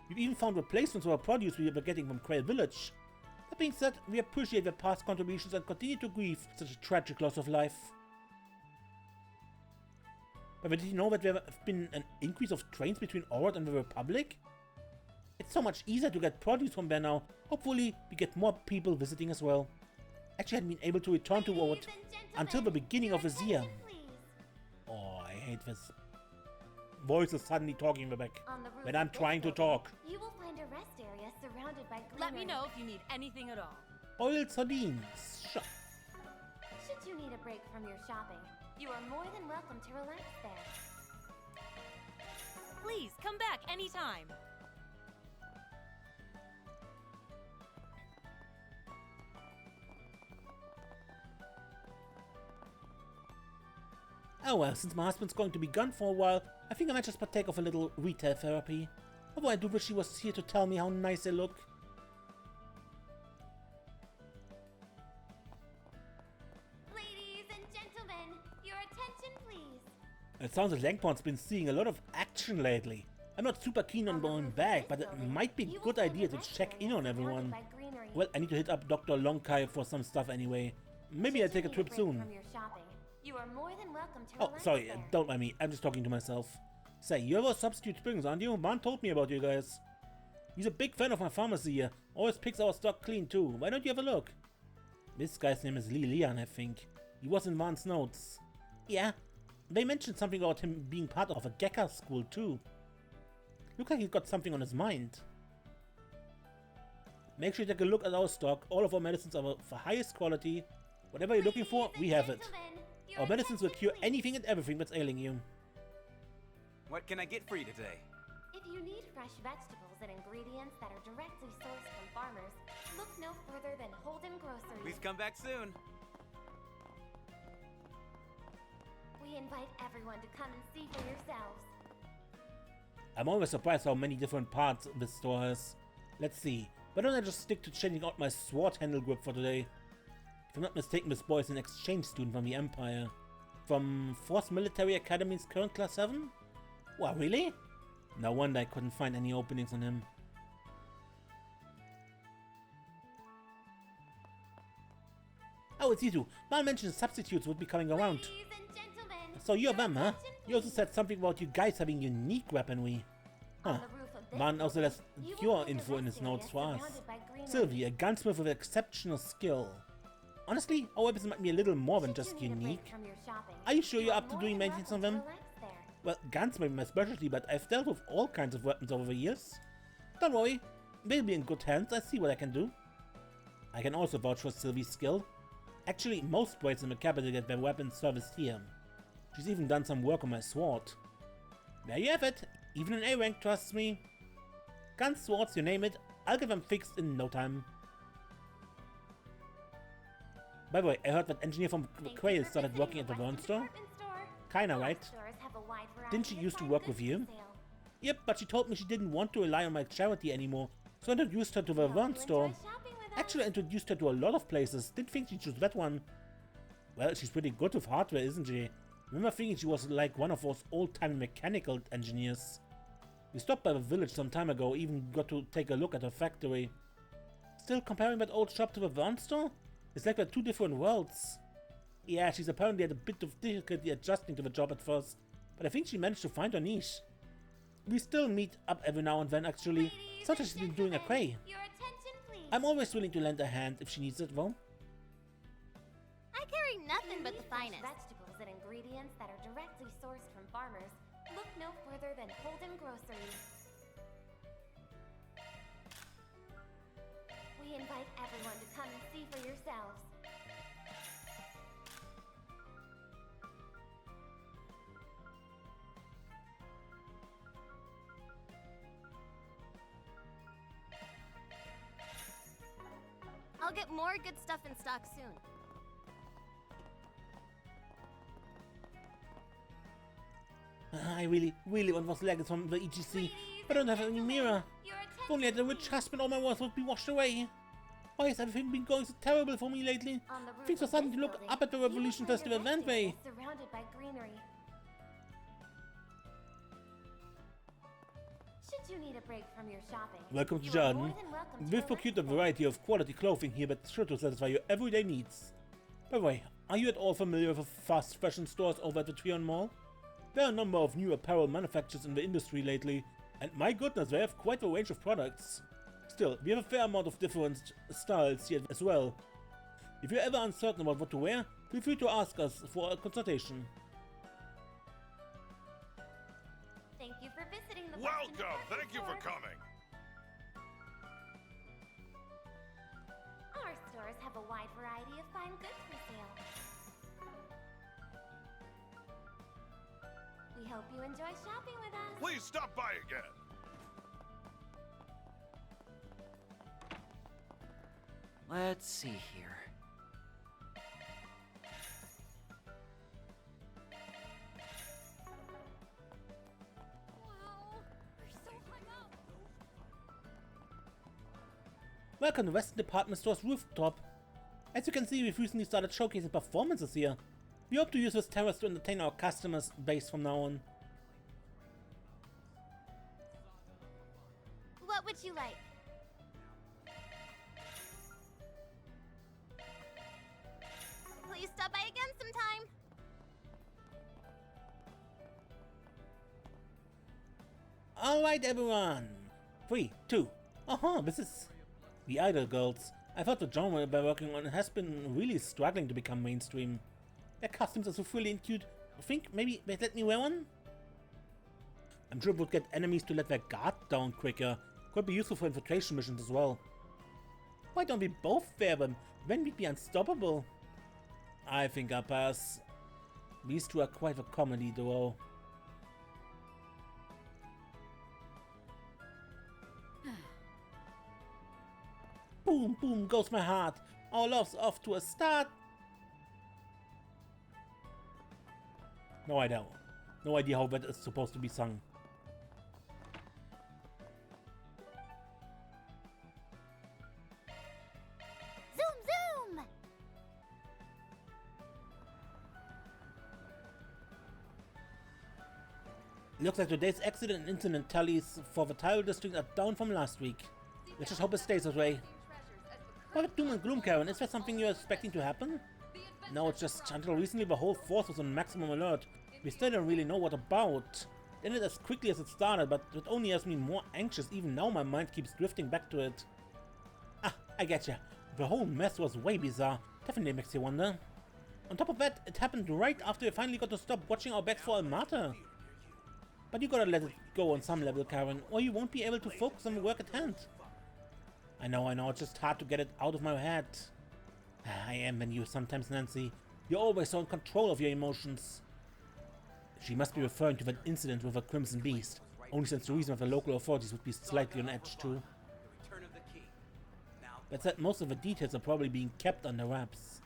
S1: We've even found replacements for our produce we were getting from Quail Village. That being said, we appreciate their past contributions and continue to grieve such a tragic loss of life. But did you know that there have been an increase of trains between Ord and the Republic? It's so much easier to get produce from there now. Hopefully, we get more people visiting as well. Actually, I hadn't been able to return to Ord until the beginning of this year. Oh, I hate this. Voices suddenly talking in the back when I'm trying to talk.
S9: You will find a rest area surrounded by greenery.
S6: Let me know if you need anything at all.
S1: Oiled sardines. Shut.
S9: Should you need a break from your shopping, you are more than welcome to relax there.
S6: Please, come back anytime.
S1: Oh well, since my husband's going to be gone for a while, I think I might just partake of a little retail therapy. Although I do wish he was here to tell me how nice they look.
S9: Ladies and gentlemen, your attention please.
S1: It sounds like Langport's been seeing a lot of action lately. I'm not super keen on going back, but it might be a good idea to check in on everyone. Well, I need to hit up Dr. Longkai for some stuff anyway. Maybe I'll take a trip soon.
S9: You are more than welcome to
S1: Oh, sorry, don't mind me. I'm just talking to myself. Say, you're over Substitute Springs, aren't you? Vaughn told me about you guys. He's a big fan of my pharmacy here. Always picks our stock clean too. Why don't you have a look? This guy's name is Lee Leon, I think. He was in Vaughn's notes. Yeah, they mentioned something about him being part of a Gekka school too. Looks like he's got something on his mind. Make sure you take a look at our stock. All of our medicines are of the highest quality. Whatever you're looking for, we have it. Our medicines will cure anything and everything that's ailing you.
S8: What can I get for you today?
S9: If you need fresh vegetables and ingredients that are directly sourced from farmers, look no further than Holden Grocery.
S8: Please come back soon.
S9: We invite everyone to come and see for yourselves.
S1: I'm always surprised how many different parts this store has. Let's see. Why don't I just stick to changing out my sword handle grip for today? If I'm not mistaken, this boy is an exchange student from the Empire. From 4th Military Academy's current class 7? Wow, really? No wonder I couldn't find any openings on him. Oh, it's you two. Mal mentioned substitutes would be coming around. So you're them, huh? You also said something about you guys having unique weaponry. Huh. Man also left your info in his notes for us. Sylvie, a gunsmith with exceptional skill. Honestly, our weapons might be a little more than just unique. Are you sure you're up to doing maintenance on them? Well, guns may be my specialty, but I've dealt with all kinds of weapons over the years. Don't worry, we'll be in good hands. I see what I can do. I can also vouch for Sylvie's skill. Actually, most boys in the capital get their weapons serviced here. She's even done some work on my sword. There you have it. Even an A rank trusts me. Guns, swords, you name it, I'll get them fixed in no time. By the way, I heard that engineer from Quail started working at the Vern store. Kinda right. Didn't she used to work with you? Yep, but she told me she didn't want to rely on my charity anymore, so I introduced her to the Vern store. Actually, I introduced her to a lot of places. Didn't think she'd choose that one. Well, she's pretty good with hardware, isn't she? Remember thinking she was like one of those old-time mechanical engineers. We stopped by the village some time ago, even got to take a look at her factory. Still comparing that old shop to the Vern store? It's like they're two different worlds. Yeah, she's apparently had a bit of difficulty adjusting to the job at first, but I think she managed to find her niche. We still meet up every now and then, actually. Such as she's been doing a quay. I'm always willing to lend a hand if she needs it, though.
S9: I carry nothing but the finest vegetables and ingredients that are directly sourced from farmers. Look no further than Holden Groceries. We invite everyone to come and see for yourselves.
S3: I'll get more good stuff in stock soon.
S1: I really want those leggings from the EGC, but I don't have any mirror. If only I had a rich husband, all my worth would be washed away. Why has everything been going so terrible for me lately? Things are starting to look up at the Revolution Festival eventway.
S9: Surrounded by greenery. Should you need a break from your shopping?
S1: Welcome to
S9: you are
S1: Jordan.
S9: more than welcome to
S1: We've
S9: our
S1: procured a
S9: restaurant.
S1: variety of quality clothing here that's sure to satisfy your everyday needs. By the way, are you at all familiar with fast fashion stores over at the Trion Mall? There are a number of new apparel manufacturers in the industry lately, and my goodness, they have quite a range of products. Still, we have a fair amount of different styles here as well. If you're ever uncertain about what to wear, feel free to ask us for a consultation.
S9: Thank you for visiting the
S7: Welcome!
S9: Boston Department
S7: Thank you for
S9: Store.
S7: coming!
S9: Our stores have a wide variety of fine goods for sale. We hope you enjoy shopping with us.
S7: Please stop by again!
S2: Let's see here.
S3: Wow, we're so hung up.
S1: Welcome to Western Department Store's rooftop. As you can see, we've recently started showcasing performances here. We hope to use this terrace to entertain our customers base from now on.
S3: What would you like? Please stop by again sometime.
S1: Alright everyone! 3, 2, this is the Idol Girls. I thought the genre they're working on has been really struggling to become mainstream. Their costumes are so frilly and cute. I think maybe they'd let me wear one? I'm sure it would get enemies to let their guard down quicker. Could be useful for infiltration missions as well. Why don't we both wear them? Then we'd be unstoppable. I think I'll pass. These two are quite a comedy duo. Boom, boom goes my heart. Our love's off to a start. No idea. No idea how that is supposed to be sung.
S3: Zoom, zoom!
S1: Looks like today's accident and incident tallies for the Tyrell District are down from last week. Let's just hope it stays that way. What doom and gloom, Karen? Is that something you're expecting to happen? No, it's just until recently the whole force was on maximum alert. We still don't really know what about. It ended as quickly as it started, but it only has me more anxious. Even now my mind keeps drifting back to it. Ah, I getcha. The whole mess was way bizarre. Definitely makes you wonder. On top of that, it happened right after we finally got to stop watching our backs for a martyr. But you gotta let it go on some level, Karen, or you won't be able to focus on the work at hand. I know, it's just hard to get it out of my head. I envy you sometimes, Nancy. You're always so in control of your emotions. She must be referring to that incident with a Crimson Beast, only since the reason of the local authorities would be slightly on edge too. That said, most of the details are probably being kept under wraps.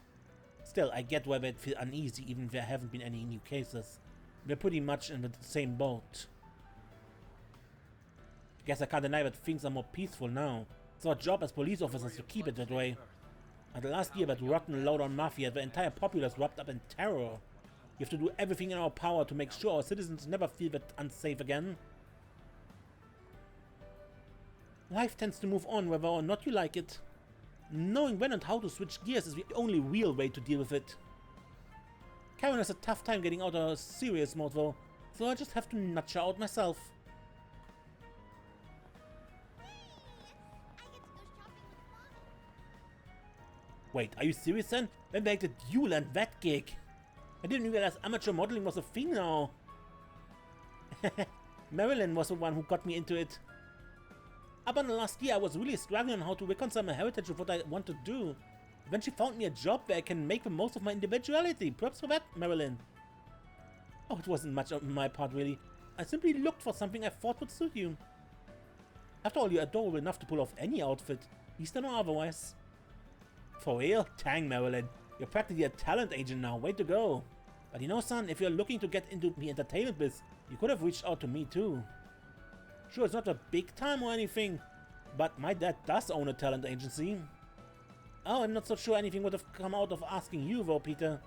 S1: Still, I get why they'd feel uneasy even if there haven't been any new cases. We're pretty much in the same boat. Guess I can't deny that things are more peaceful now. It's our job as police officers to keep it that way. And the last year that rotten low-down mafia, the entire populace wrapped up in terror. We have to do everything in our power to make sure our citizens never feel that unsafe again. Life tends to move on whether or not you like it. Knowing when and how to switch gears is the only real way to deal with it. Karen has a tough time getting out of her serious mode though, so I just have to nudge her out myself. Wait, are you serious then? When they did you land that gig? I didn't realize amateur modeling was a thing now. Marilyn was the one who got me into it. Up until last year I was really struggling on how to reconcile my heritage with what I want to do. Then she found me a job where I can make the most of my individuality. Props for that, Marilyn. Oh, it wasn't much on my part really. I simply looked for something I thought would suit you. After all, you're adorable enough to pull off any outfit, Eastern or otherwise. For real? Dang, Marilyn. You're practically a talent agent now. Way to go. But you know, son, if you're looking to get into the entertainment biz, you could have reached out to me too. Sure, it's not a big time or anything, but my dad does own a talent agency. Oh, I'm not so sure anything would have come out of asking you though, Peter.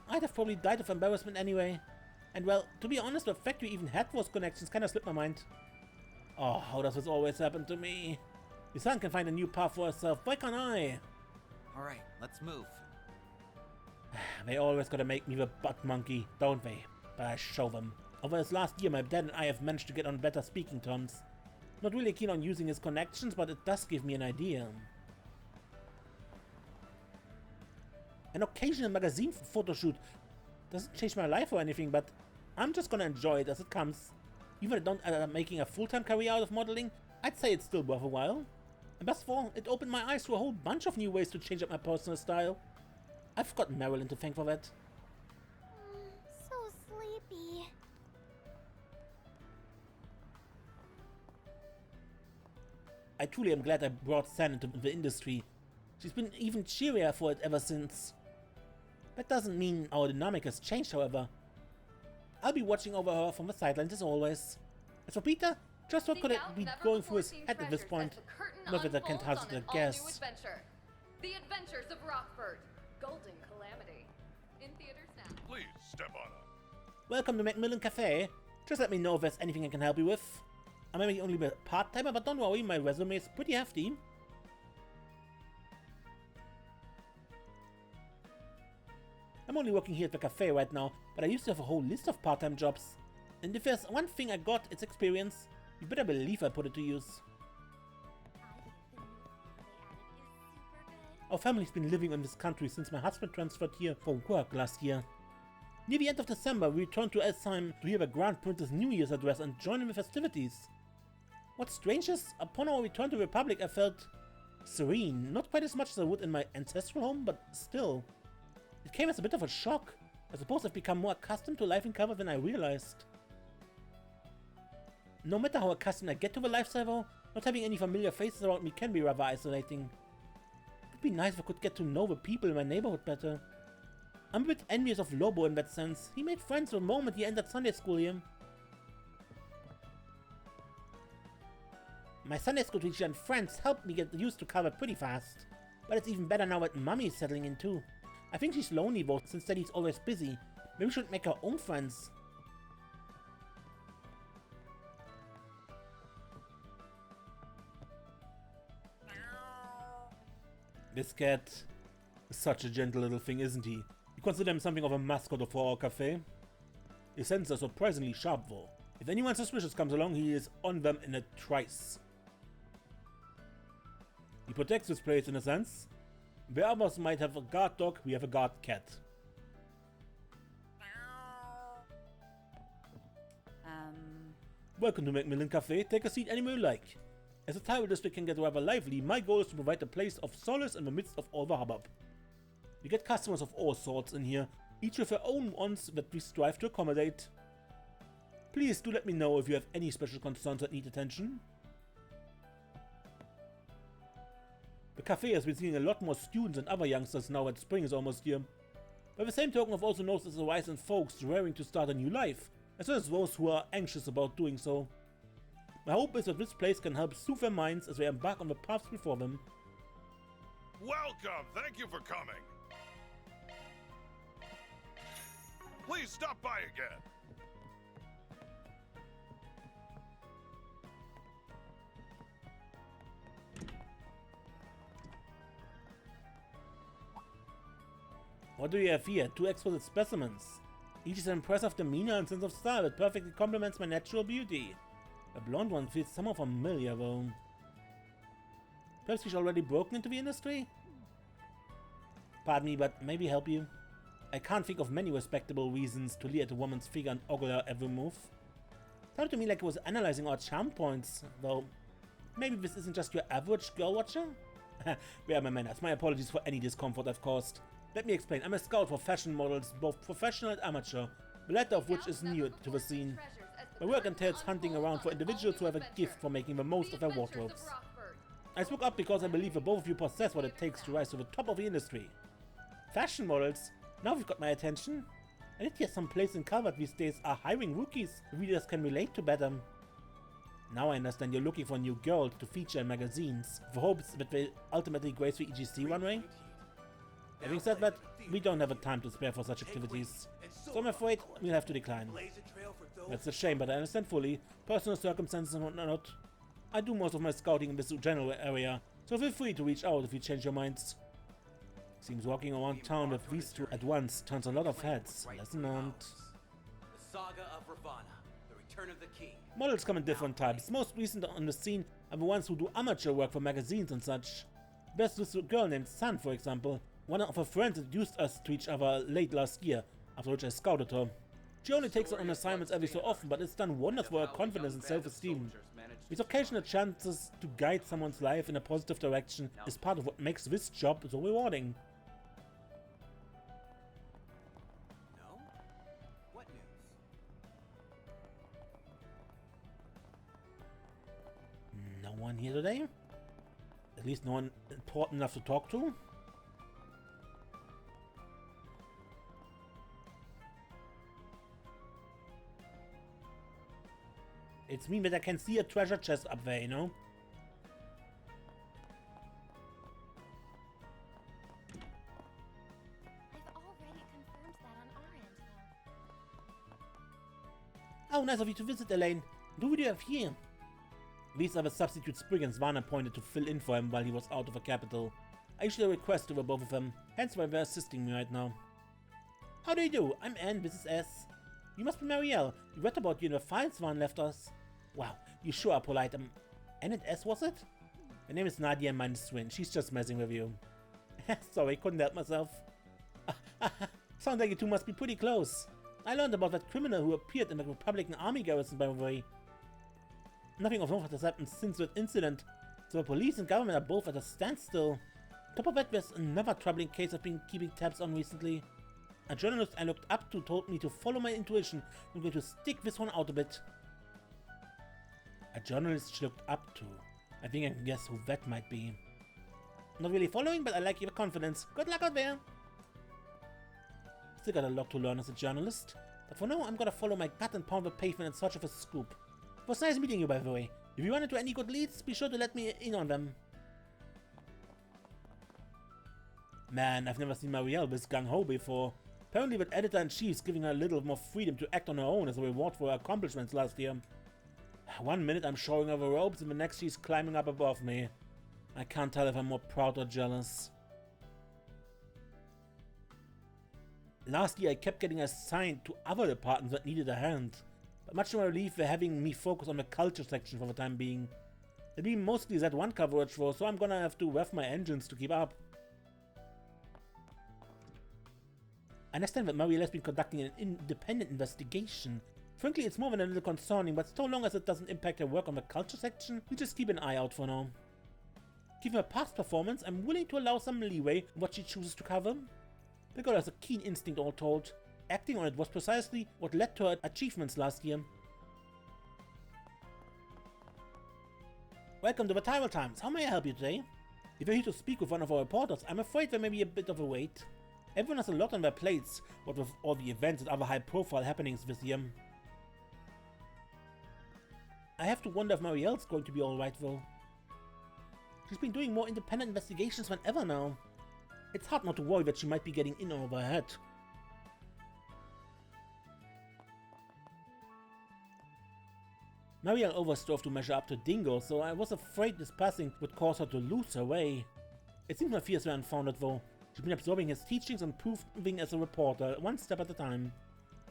S1: I'd have probably died of embarrassment anyway. And well, to be honest, the fact you even had those connections kinda slipped my mind. Oh, how does this always happen to me? Your son can find a new path for herself, why can't I?
S7: Alright, let's move.
S1: They always gotta make me the butt monkey, don't they? But I show them. Over this last year, my dad and I have managed to get on better speaking terms. Not really keen on using his connections, but it does give me an idea. An occasional magazine photo shoot doesn't change my life or anything, but I'm just gonna enjoy it as it comes. Even if I don't end up making a full-time career out of modeling, I'd say it's still worth a while. And best of all, it opened my eyes to a whole bunch of new ways to change up my personal style. I've got Marilyn to thank for that.
S9: So sleepy.
S1: I truly am glad I brought San into the industry. She's been even cheerier for it ever since. That doesn't mean our dynamic has changed, however. I'll be watching over her from the sidelines as always. As for Peter, just what could it be going through his head at this point? Not that I can't hazard a guess.
S10: The Adventures of Rockford. Golden Calamity. In theaters now.
S7: Please step on up.
S1: Welcome to Macmillan Cafe. Just let me know if there's anything I can help you with. I may be only a part-timer, but don't worry, my resume is pretty hefty. I'm only working here at the cafe right now, but I used to have a whole list of part-time jobs. And if there's one thing I got, it's experience. You better believe I put it to use. Our family's been living in this country since my husband transferred here for work last year. Near the end of December, we returned to Elsheim to hear the Grand Prince's New Year's address and join in the festivities. What's strange is, upon our return to the Republic, I felt serene. Not quite as much as I would in my ancestral home, but still. It came as a bit of a shock. I suppose I've become more accustomed to life in cover than I realized. No matter how accustomed I get to the lifestyle though, not having any familiar faces around me can be rather isolating. It'd be nice if I could get to know the people in my neighborhood better. I'm a bit envious of Lobo in that sense. He made friends the moment he entered Sunday school here. My Sunday school teacher and friends helped me get used to cover pretty fast. But it's even better now that Mummy's settling in too. I think she's lonely though, since Daddy's always busy. Maybe we should make her own friends. This cat is such a gentle little thing, isn't he? You consider him something of a mascot for our cafe? His senses are surprisingly sharp though. If anyone suspicious comes along, he is on them in a trice. He protects this place in a sense. Where others might have a guard dog, we have a guard cat. Welcome to Macmillan Cafe. Take a seat anywhere you like. As the Tyrell District can get rather lively, my goal is to provide a place of solace in the midst of all the hubbub. We get customers of all sorts in here, each with their own wants that we strive to accommodate. Please do let me know if you have any special concerns that need attention. The cafe has been seeing a lot more students and other youngsters now that spring is almost here. By the same token, I've also noticed a rise in folks raring to start a new life, as well as those who are anxious about doing so. My hope is that this place can help soothe their minds as they embark on the paths before them.
S7: Welcome! Thank you for coming! Please stop by again!
S1: What do you have here? 2 exquisite specimens. Each is an impressive demeanor and sense of style that perfectly complements my natural beauty. The blonde one feels somewhat familiar though. Perhaps she's already broken into the industry? Pardon me, but maybe help you? I can't think of many respectable reasons to leer at a woman's figure and ogle her every move. Sounded to me like it was analyzing our charm points, though. Maybe this isn't just your average girl watcher? Where are my manners? My apologies for any discomfort I've caused. Let me explain. I'm a scout for fashion models, both professional and amateur, the latter of which is new to the scene. My work entails hunting around for individuals who have a gift for making the most of their wardrobes. I spoke up because I believe that both of you possess what it takes to rise to the top of the industry. Fashion models? Now you've got my attention. I did hear some place in Calvert these days are hiring rookies readers can relate to better. Now I understand you're looking for new girls to feature in magazines, with hopes that they ultimately grace the EGC runway. Having said that, we don't have a time to spare for such activities, so I'm afraid we'll have to decline. That's a shame, but I understand fully. Personal circumstances and whatnot. I do most of my scouting in this general area, so feel free to reach out if you change your minds. Seems walking around town with these two at once turns a lot of heads, doesn't it?
S8: The Saga of Ravana, the Return of the King.
S1: Models come in different types. Most recent on the scene are the ones who do amateur work for magazines and such. There's this girl named Sun, for example. One of her friends introduced us to each other late last year, after which I scouted her. She only takes on assignments every so often, but it's done wonders for her confidence and self-esteem. These occasional chances to guide someone's life in a positive direction is part of what makes this job so rewarding.
S8: No? What news?
S1: No one here today? At least no one important enough to talk to? It's me, but I can see a treasure chest up there, you know?
S9: I've already confirmed that on our end, though.
S1: Oh, nice of you to visit, Elaine. Who would you have here? These are the substitute brigands Vana appointed to fill in for him while he was out of the capital. I issued a request over both of them, hence why they're assisting me right now. How do you do? I'm Anne, this is S. You must be Marielle. We read about you in the files Van left us. Wow, you sure are polite. N and S, was it? Her name is Nadia and mine is Swin. She's just messing with you. Sorry, couldn't help myself. Sounds like you two must be pretty close. I learned about that criminal who appeared in the Republican army garrison, by the way. Nothing of note has happened since that incident, so the police and government are both at a standstill. On top of that, there's another troubling case I've been keeping tabs on recently. A journalist I looked up to told me to follow my intuition. I'm going to stick this one out a bit. A journalist she looked up to. I think I can guess who that might be. Not really following, but I like your confidence. Good luck out there. Still got a lot to learn as a journalist. But for now, I'm gonna follow my gut and pound the pavement in search of a scoop. It was nice meeting you, by the way. If you run into any good leads, be sure to let me in on them. Man, I've never seen Marielle this gung-ho before. Apparently that editor-in-chief's giving her a little more freedom to act on her own as a reward for her accomplishments last year. One minute I'm showing her the ropes and the next she's climbing up above me. I can't tell if I'm more proud or jealous. Last year I kept getting assigned to other departments that needed a hand. But much to my relief they're having me focus on the culture section for the time being. It'll be mostly Z1 coverage though, so I'm gonna have to rev my engines to keep up. I understand that Marielle has been conducting an independent investigation. Frankly, it's more than a little concerning, but so long as it doesn't impact her work on the culture section, we just keep an eye out for now. Given her past performance, I'm willing to allow some leeway in what she chooses to cover. The girl has a keen instinct, all told. Acting on it was precisely what led to her achievements last year. Welcome to the Tyrell Times. How may I help you today? If you're here to speak with one of our reporters, I'm afraid there may be a bit of a wait. Everyone has a lot on their plates, what with all the events and other high-profile happenings this year. I have to wonder if Marielle's going to be alright though. She's been doing more independent investigations than ever now. It's hard not to worry that she might be getting in over her head. Marielle overstrove to measure up to Dingo, so I was afraid this passing would cause her to lose her way. It seems my fears were unfounded though. She's been absorbing his teachings and improving as a reporter, one step at a time.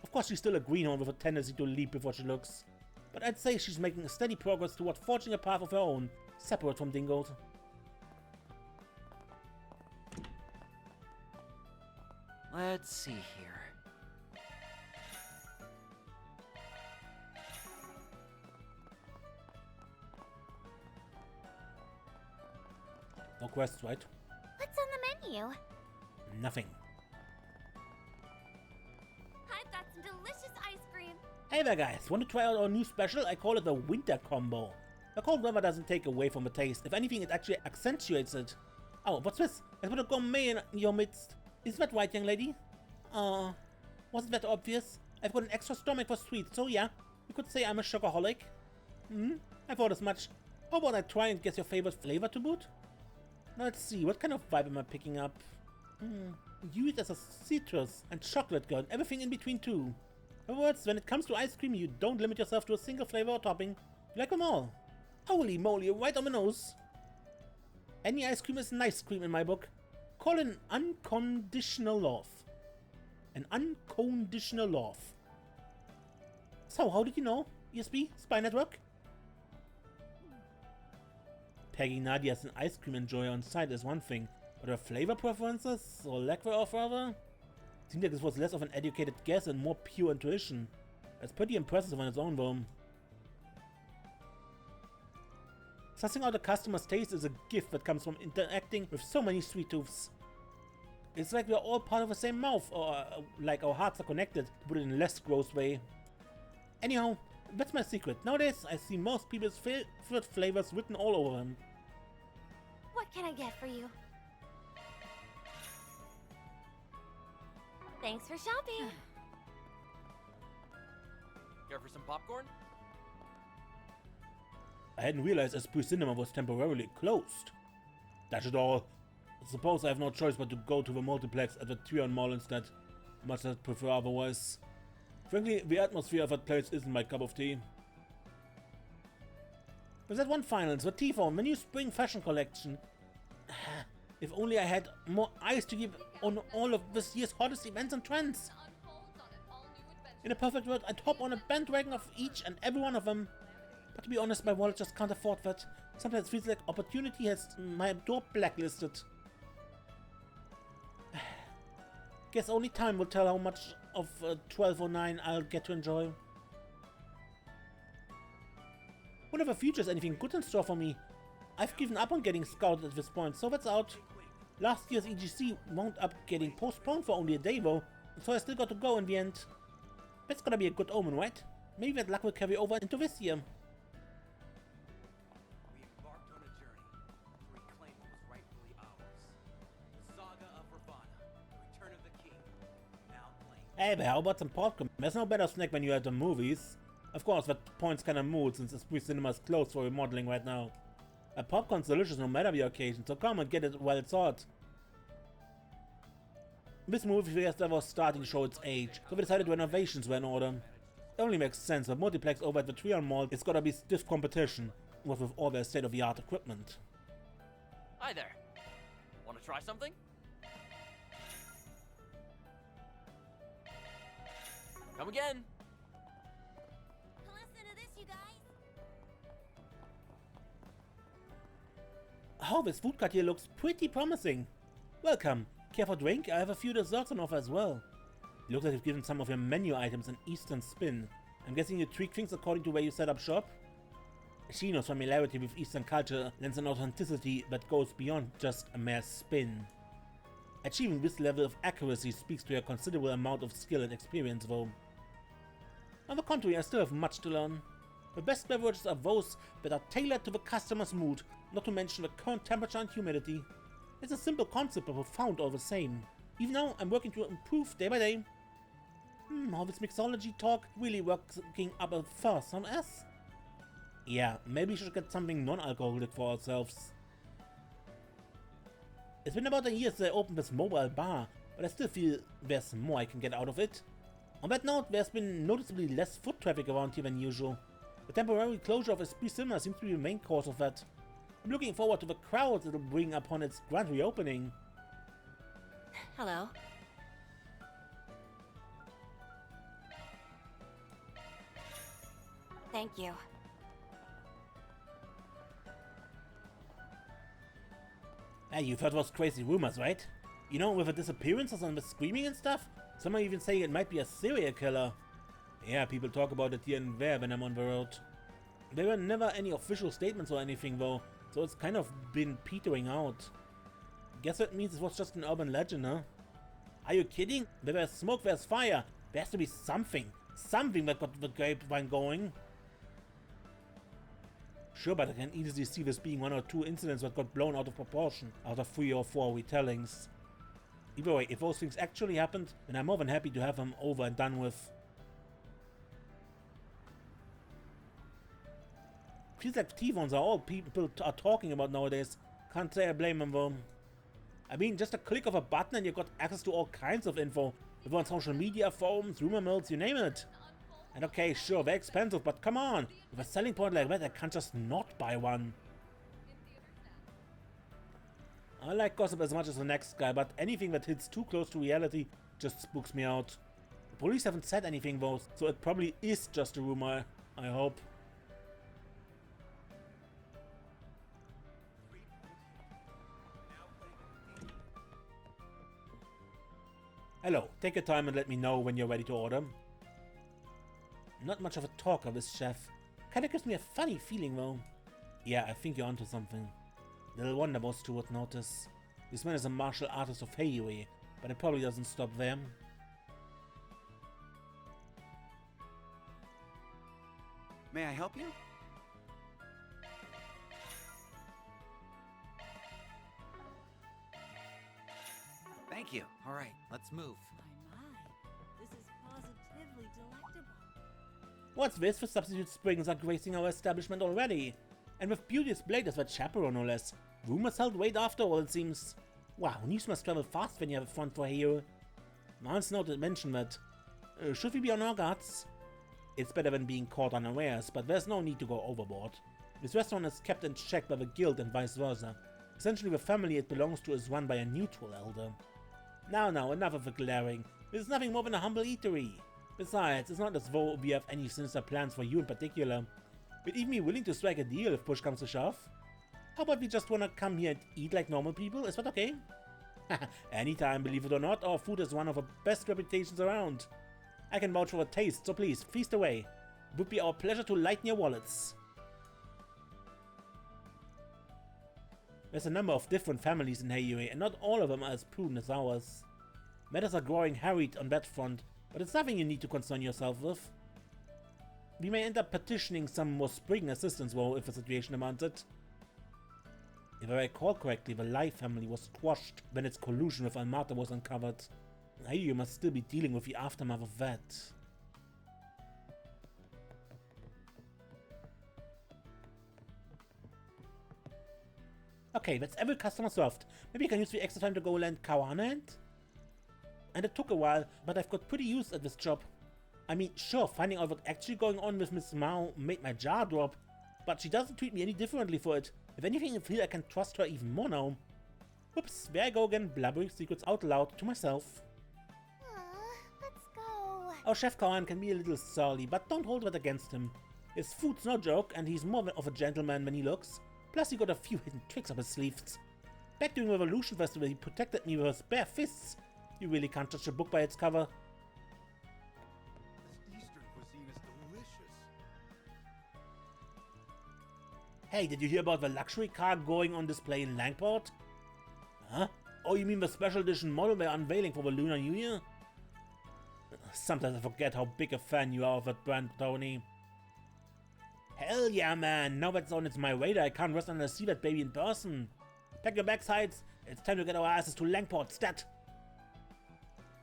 S1: Of course she's still a greenhorn with a tendency to leap before she looks. But I'd say she's making steady progress toward forging a path of her own, separate from Dingo's.
S6: Let's see here.
S1: No quests, right?
S9: What's on the menu?
S1: Nothing.
S9: I've got some delicious ice cream.
S1: Hey there guys, want to try out our new special? I call it the Winter Combo. The cold weather doesn't take away from the taste. If anything, it actually accentuates it. Oh, what's this? I put a gourmet in your midst. Is that right, young lady? Wasn't that obvious? I've got an extra stomach for sweets, so yeah, you could say I'm a sugarholic. I thought as much. How about I try and guess your favorite flavor to boot? Now let's see, what kind of vibe am I picking up? You eat as a citrus and chocolate girl, everything in between too. In other words, when it comes to ice cream, you don't limit yourself to a single flavor or topping. You like them all. Holy moly, you're right on the nose. Any ice cream is nice cream in my book. Call it an unconditional love. An unconditional love. So, how did you know? ESB? Spy Network? Pegging Nadia as an ice cream enjoyer on site is one thing, but her flavor preferences, or lack thereof rather? Seemed like this was less of an educated guess and more pure intuition. That's pretty impressive on its own though. Sussing out a customer's taste is a gift that comes from interacting with so many sweet tooths. It's like we're all part of the same mouth, or like our hearts are connected, to put it in a less gross way. Anyhow, that's my secret. Nowadays, I see most people's favorite flavors written all over them.
S9: What can I get for you? Thanks for shopping.
S6: Care for some popcorn?
S1: I hadn't realized Esprit Cinema was temporarily closed. Dash it all. I suppose I have no choice but to go to the multiplex at the Trion Mall instead, much as I'd prefer otherwise. Frankly, the atmosphere of that place isn't my cup of tea. With that one finals, the T-Phone, the new spring fashion collection. If only I had more eyes to give on all of this year's hottest events and trends. In a perfect world, I'd hop on a bandwagon of each and every one of them. But to be honest, my wallet just can't afford that. Sometimes it feels like opportunity has my door blacklisted. Guess only time will tell how much of 1209 I'll get to enjoy. Wonder if the future has anything good in store for me. I've given up on getting scouted at this point, so that's out. Last year's EGC wound up getting postponed for only a day though, so I still got to go in the end. That's gonna be a good omen, right? Maybe that luck will carry over into this year.
S8: We embarked on a journey to reclaim what was rightfully ours. The saga of Ravana, the return of the king, now claimed.
S1: Hey there, how about some popcorn? There's no better snack when you're at the movies. Of course, that point's kinda moot since Esprit Cinema is closed for remodeling right now. Popcorn's delicious no matter the occasion, so come and get it while it's hot. This movie theater was starting to show its age, so we decided renovations were in order. It only makes sense, the multiplex over at the Trion Mall is gotta be stiff competition, with all their state-of-the-art equipment.
S6: Hi there. Want to try something? Come again.
S9: Listen to this, you guys.
S1: Oh, this food cart here looks pretty promising. Welcome. Care for a drink? I have a few desserts on offer as well. It looks like you've given some of your menu items an Eastern spin. I'm guessing you tweak things according to where you set up shop? Shino's familiarity with Eastern culture lends an authenticity that goes beyond just a mere spin. Achieving this level of accuracy speaks to a considerable amount of skill and experience though. On the contrary, I still have much to learn. The best beverages are those that are tailored to the customer's mood, not to mention the current temperature and humidity. It's a simple concept but profound all the same. Even now, I'm working to improve day by day. All this mixology talk really working up a fuss on us? Yeah, maybe we should get something non-alcoholic for ourselves. It's been about a year since I opened this mobile bar, but I still feel there's more I can get out of it. On that note, there's been noticeably less foot traffic around here than usual. The temporary closure of Esprit Cinema seems to be the main cause of that. I'm looking forward to the crowds it'll bring upon its grand reopening.
S4: Hello. Thank you.
S1: Hey, you've heard those crazy rumors, right? You know, with the disappearances and the screaming and stuff? Some are even saying it might be a serial killer. Yeah, people talk about it here and there when I'm on the road. There were never any official statements or anything though, so it's kind of been petering out. Guess that means it was just an urban legend, huh? Are you kidding? Where there's smoke, there's fire. There has to be something. Something that got the grapevine going. Sure, but I can easily see this being 1 or 2 incidents that got blown out of proportion out of 3 or 4 retellings. Either way, if those things actually happened, then I'm more than happy to have them over and done with. Feels like T-phones are all people are talking about nowadays. Can't say I blame them though. I mean, just a click of a button and you got access to all kinds of info. If on social media, forums, rumor mills, you name it. And okay, sure, they're expensive, but come on! With a selling point like that, I can't just not buy one. I like gossip as much as the next guy, but anything that hits too close to reality just spooks me out. The police haven't said anything though, so it probably is just a rumor, I hope. Hello, take your time and let me know when you're ready to order. Not much of a talker, this chef. Kinda gives me a funny feeling though. Yeah, I think you're onto something. Little wonder most two would notice. This man is a martial artist of Heiyue, but it probably doesn't stop there.
S8: May I help you? Thank you. All right, let's move.
S5: My, this is positively delectable.
S1: What's this for substitute springs are gracing our establishment already? And with beauty displayed as a chaperone no less. Rumors held weight after all, it seems. Wow, news must travel fast when you have a front for Heiyue. Once noted mention that. Should we be on our guards? It's better than being caught unawares, but there's no need to go overboard. This restaurant is kept in check by the guild and vice versa. Essentially the family it belongs to is run by a neutral elder. Now, enough of the glaring. This is nothing more than a humble eatery. Besides, it's not as though we have any sinister plans for you in particular. We'd even be willing to strike a deal if push comes to shove. How about we just wanna come here and eat like normal people? Is that okay? Anytime, believe it or not, our food is one of the best reputations around. I can vouch for the taste, so please, feast away. It would be our pleasure to lighten your wallets. There's a number of different families in Heiyue, and not all of them are as prudent as ours. Matters are growing harried on that front, but it's nothing you need to concern yourself with. We may end up petitioning some more spring assistance though if the situation demands it. If I recall correctly, the Lai family was squashed when its collusion with Almata was uncovered. Heiyue must still be dealing with the aftermath of that. Okay, that's every customer served. Maybe I can use the extra time to go land Kawana. And it took a while, but I've got pretty used at this job. I mean, sure, finding out what's actually going on with Miss Mao made my jaw drop, but she doesn't treat me any differently for it. If anything, I feel I can trust her even more now. Whoops, there I go again, blabbering secrets out loud to myself.
S9: Let's go.
S1: Our Chef Kawan can be a little surly, but don't hold that against him. His food's no joke, and he's more of a gentleman when he looks. Plus, he got a few hidden tricks up his sleeves. Back during Revolution Festival, he protected me with his bare fists. You really can't judge a book by its cover.
S7: This Eastern cuisine is delicious.
S1: Hey, did you hear about the luxury car going on display in Langport? Huh? Oh, you mean the special edition model they're unveiling for the Lunar New Year? Sometimes I forget how big a fan you are of that brand, Tony. Hell yeah, man! Now that's on my radar, I can't rest until I see that baby in person. Pack your backsides, it's time to get our asses to Langport, stat!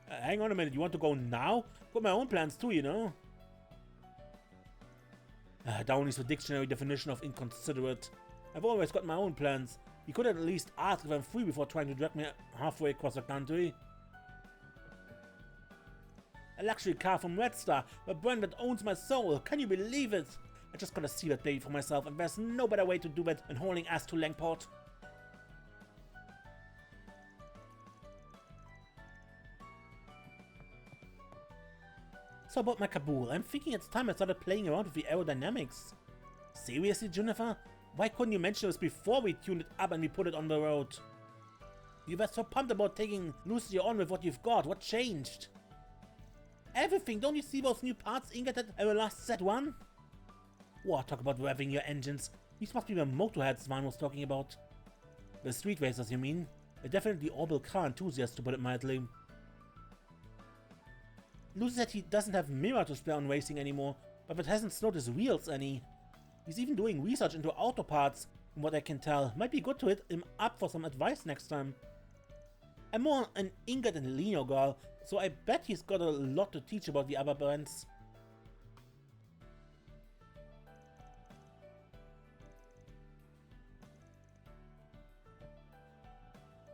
S1: Hang on a minute, you want to go now? Got my own plans too, you know? Downey's the dictionary definition of inconsiderate. I've always got my own plans. You could at least ask if I'm free before trying to drag me halfway across the country. A luxury car from Red Star, a brand that owns my soul. Can you believe it? I just gotta see that baby for myself, and there's no better way to do that than hauling ass to Langport. So about my Kabul, I'm thinking it's time I started playing around with the aerodynamics. Seriously, Jennifer? Why couldn't you mention this before we tuned it up and we put it on the road? You were so pumped about taking Lucia on with what you've got. What changed? Everything! Don't you see those new parts ingoted at our last set one? What? Talk about revving your engines. These must be the motorheads Svan was talking about. The street racers, you mean? They're definitely orbital car enthusiasts, to put it mildly. Lucy said he doesn't have Mira to spare on racing anymore, but that hasn't slowed his wheels any. He's even doing research into auto parts, from what I can tell. Might be good to hit him up for some advice next time. I'm more an Ingot and Lino girl, so I bet he's got a lot to teach about the other brands.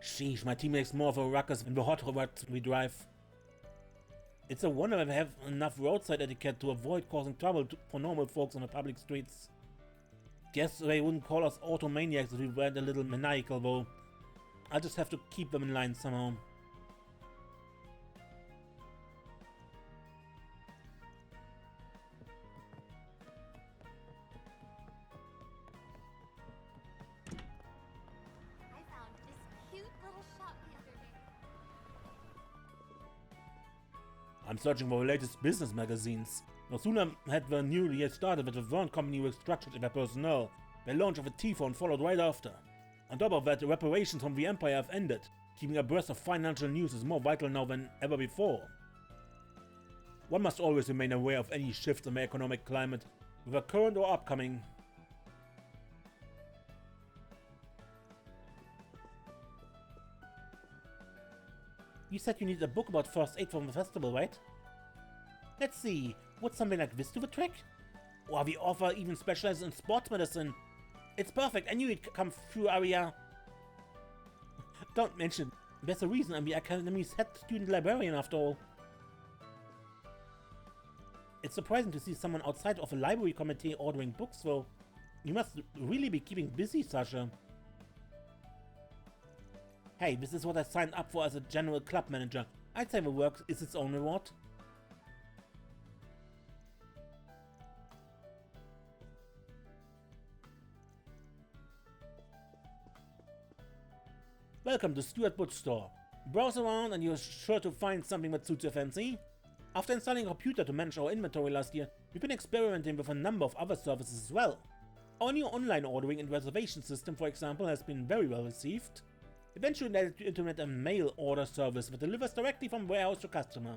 S1: Sheesh, my team makes more of a ruckus than the hot rods we drive. It's a wonder if I have enough roadside etiquette to avoid causing trouble for normal folks on the public streets. Guess they wouldn't call us automaniacs if we went a little maniacal though. I'll just have to keep them in line somehow.
S9: I found this cute little shop the other day.
S1: I'm searching for the latest business magazines. No sooner had the new year started that the Vern company restructured their personnel. The launch of a T-phone followed right after. On top of that, the reparations from the Empire have ended. Keeping abreast of financial news is more vital now than ever before. One must always remain aware of any shifts in the economic climate, whether current or upcoming. You said you need a book about first aid from the festival, right? Let's see, would something like this do the trick? Or the author even specializes in sports medicine? It's perfect, I knew it'd come through, Aria. Don't mention, there's a reason I'm the Academy's head student librarian after all. It's surprising to see someone outside of a library committee ordering books though. You must really be keeping busy, Sasha. Hey, this is what I signed up for as a general club manager. I'd say the work is its own reward. Welcome to Stuart Bookstore. Browse around and you're sure to find something that suits your fancy. After installing a computer to manage our inventory last year, we've been experimenting with a number of other services as well. Our new online ordering and reservation system, for example, has been very well received. Eventually we decided to implement a mail order service that delivers directly from warehouse to customer.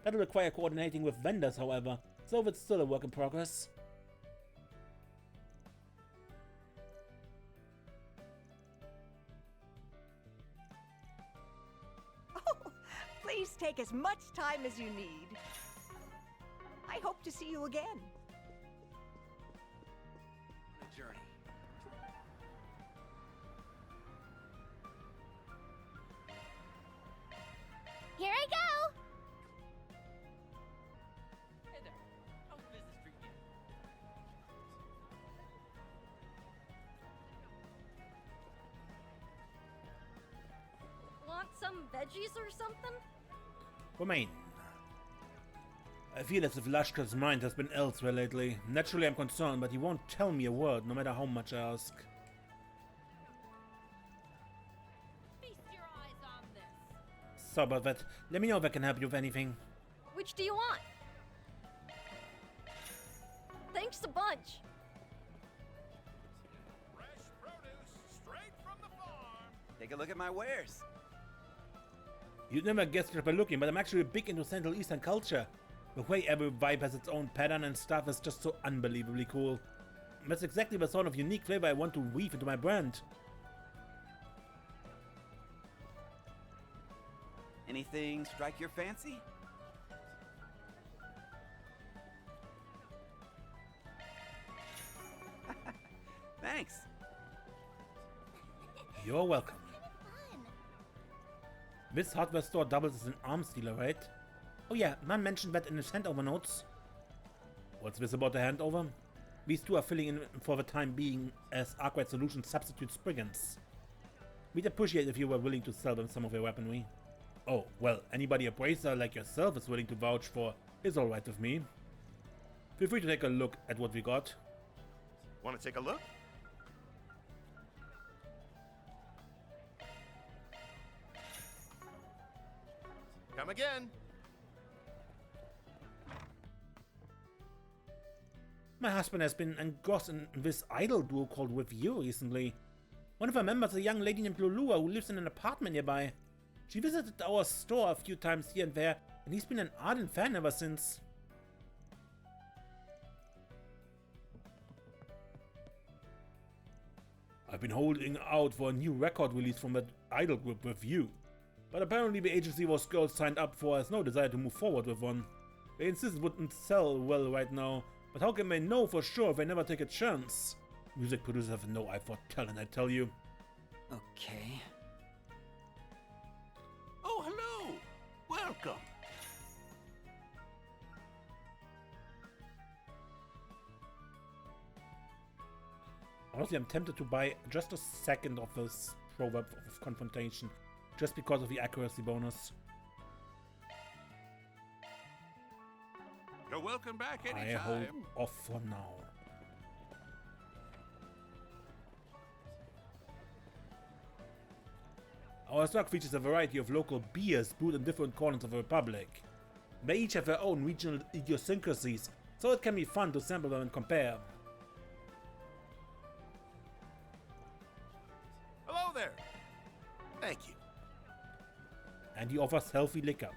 S1: That'll require coordinating with vendors, however, so it's still a work in progress.
S11: Please take as much time as you need. I hope to see you again.
S8: On a journey.
S9: Here I go!
S6: Hey there. How's business treating you?
S10: Want some veggies or something?
S1: Romain. I feel as if Lashka's mind has been elsewhere lately. Naturally I'm concerned, but he won't tell me a word, no matter how much I ask.
S10: Feast your eyes on this.
S1: So about that, let me know if I can help you with anything.
S10: Which do you want? Thanks a bunch.
S8: Take a look at my wares.
S1: You'd never guess it by looking, but I'm actually big into Central Eastern culture. The way every vibe has its own pattern and stuff is just so unbelievably cool. That's exactly the sort of unique flavor I want to weave into my brand.
S8: Anything strike your fancy? Thanks.
S1: You're welcome.
S9: Fun.
S1: This hardware store doubles as an arms dealer, right? Oh yeah, Mom mentioned that in his handover notes. What's this about the handover? These two are filling in for the time being as Arkwright Solutions substitute brigands. We'd appreciate if you were willing to sell them some of your weaponry. Oh, well, anybody a bracer like yourself is willing to vouch for is alright with me. Feel free to take a look at what we got.
S7: Want to take a look? Come again.
S1: My husband has been engrossed in this idol duo called With You recently. One of our members is a young lady named Lulua who lives in an apartment nearby. She visited our store a few times here and there, and he's been an ardent fan ever since. I've been holding out for a new record release from that idol group With You. But apparently the agency those girls signed up for has no desire to move forward with one. They insist it wouldn't sell well right now, but how can they know for sure if they never take a chance? Music producers have no eye for talent, I tell you.
S8: Okay.
S7: Oh, hello. Welcome.
S1: Honestly, I'm tempted to buy just a second of this proverb of confrontation, just because of the accuracy bonus.
S7: You're welcome back
S1: I
S7: anytime.
S1: hold off for now. Our stock features a variety of local beers brewed in different corners of the Republic. They each have their own regional idiosyncrasies, so it can be fun to sample them and compare.
S7: Hello there. Thank you.
S1: And he offers healthy liquor.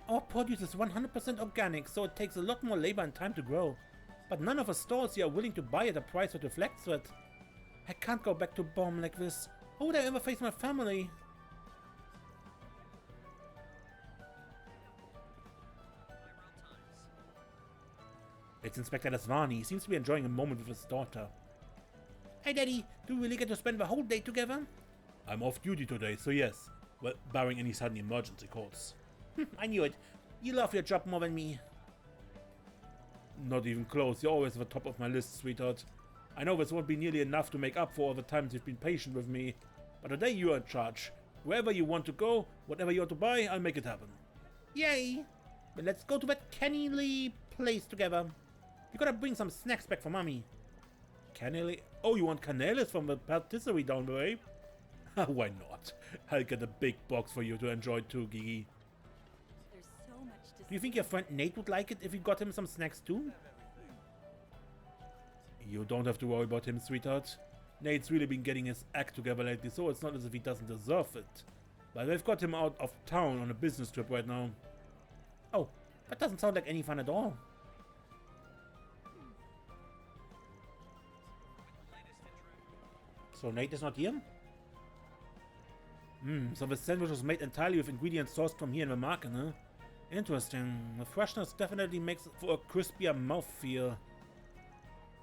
S1: Our produce is 100% organic, so it takes a lot more labor and time to grow. But none of the stores here are willing to buy at a price that reflects it. I can't go back to Bomb like this. How would I ever face my family? It's Inspector Dasvani. He seems to be enjoying a moment with his daughter. Hey Daddy, do we really get to spend the whole day together? I'm off duty today, so yes. Well, barring any sudden emergency calls. I knew it. You love your job more than me. Not even close. You're always at the top of my list, sweetheart. I know this won't be nearly enough to make up for all the times you've been patient with me. But today you're in charge. Wherever you want to go, whatever you want to buy, I'll make it happen. Yay! Then let's go to that Kennelly place together. You gotta bring some snacks back for Mommy. Kennelly? Oh, you want cannelis from the patisserie down the way? Why not? I'll get a big box for you to enjoy too, Gigi.
S5: There's so much to
S1: Do you think your friend Nate would like it if you got him some snacks too? You don't have to worry about him, sweetheart. Nate's really been getting his act together lately, so it's not as if he doesn't deserve it. But they've got him out of town on a business trip right now. Oh, that doesn't sound like any fun at all. So Nate is not here? So the sandwich was made entirely with ingredients sourced from here in the market, huh? Interesting. The freshness definitely makes for a crispier mouthfeel.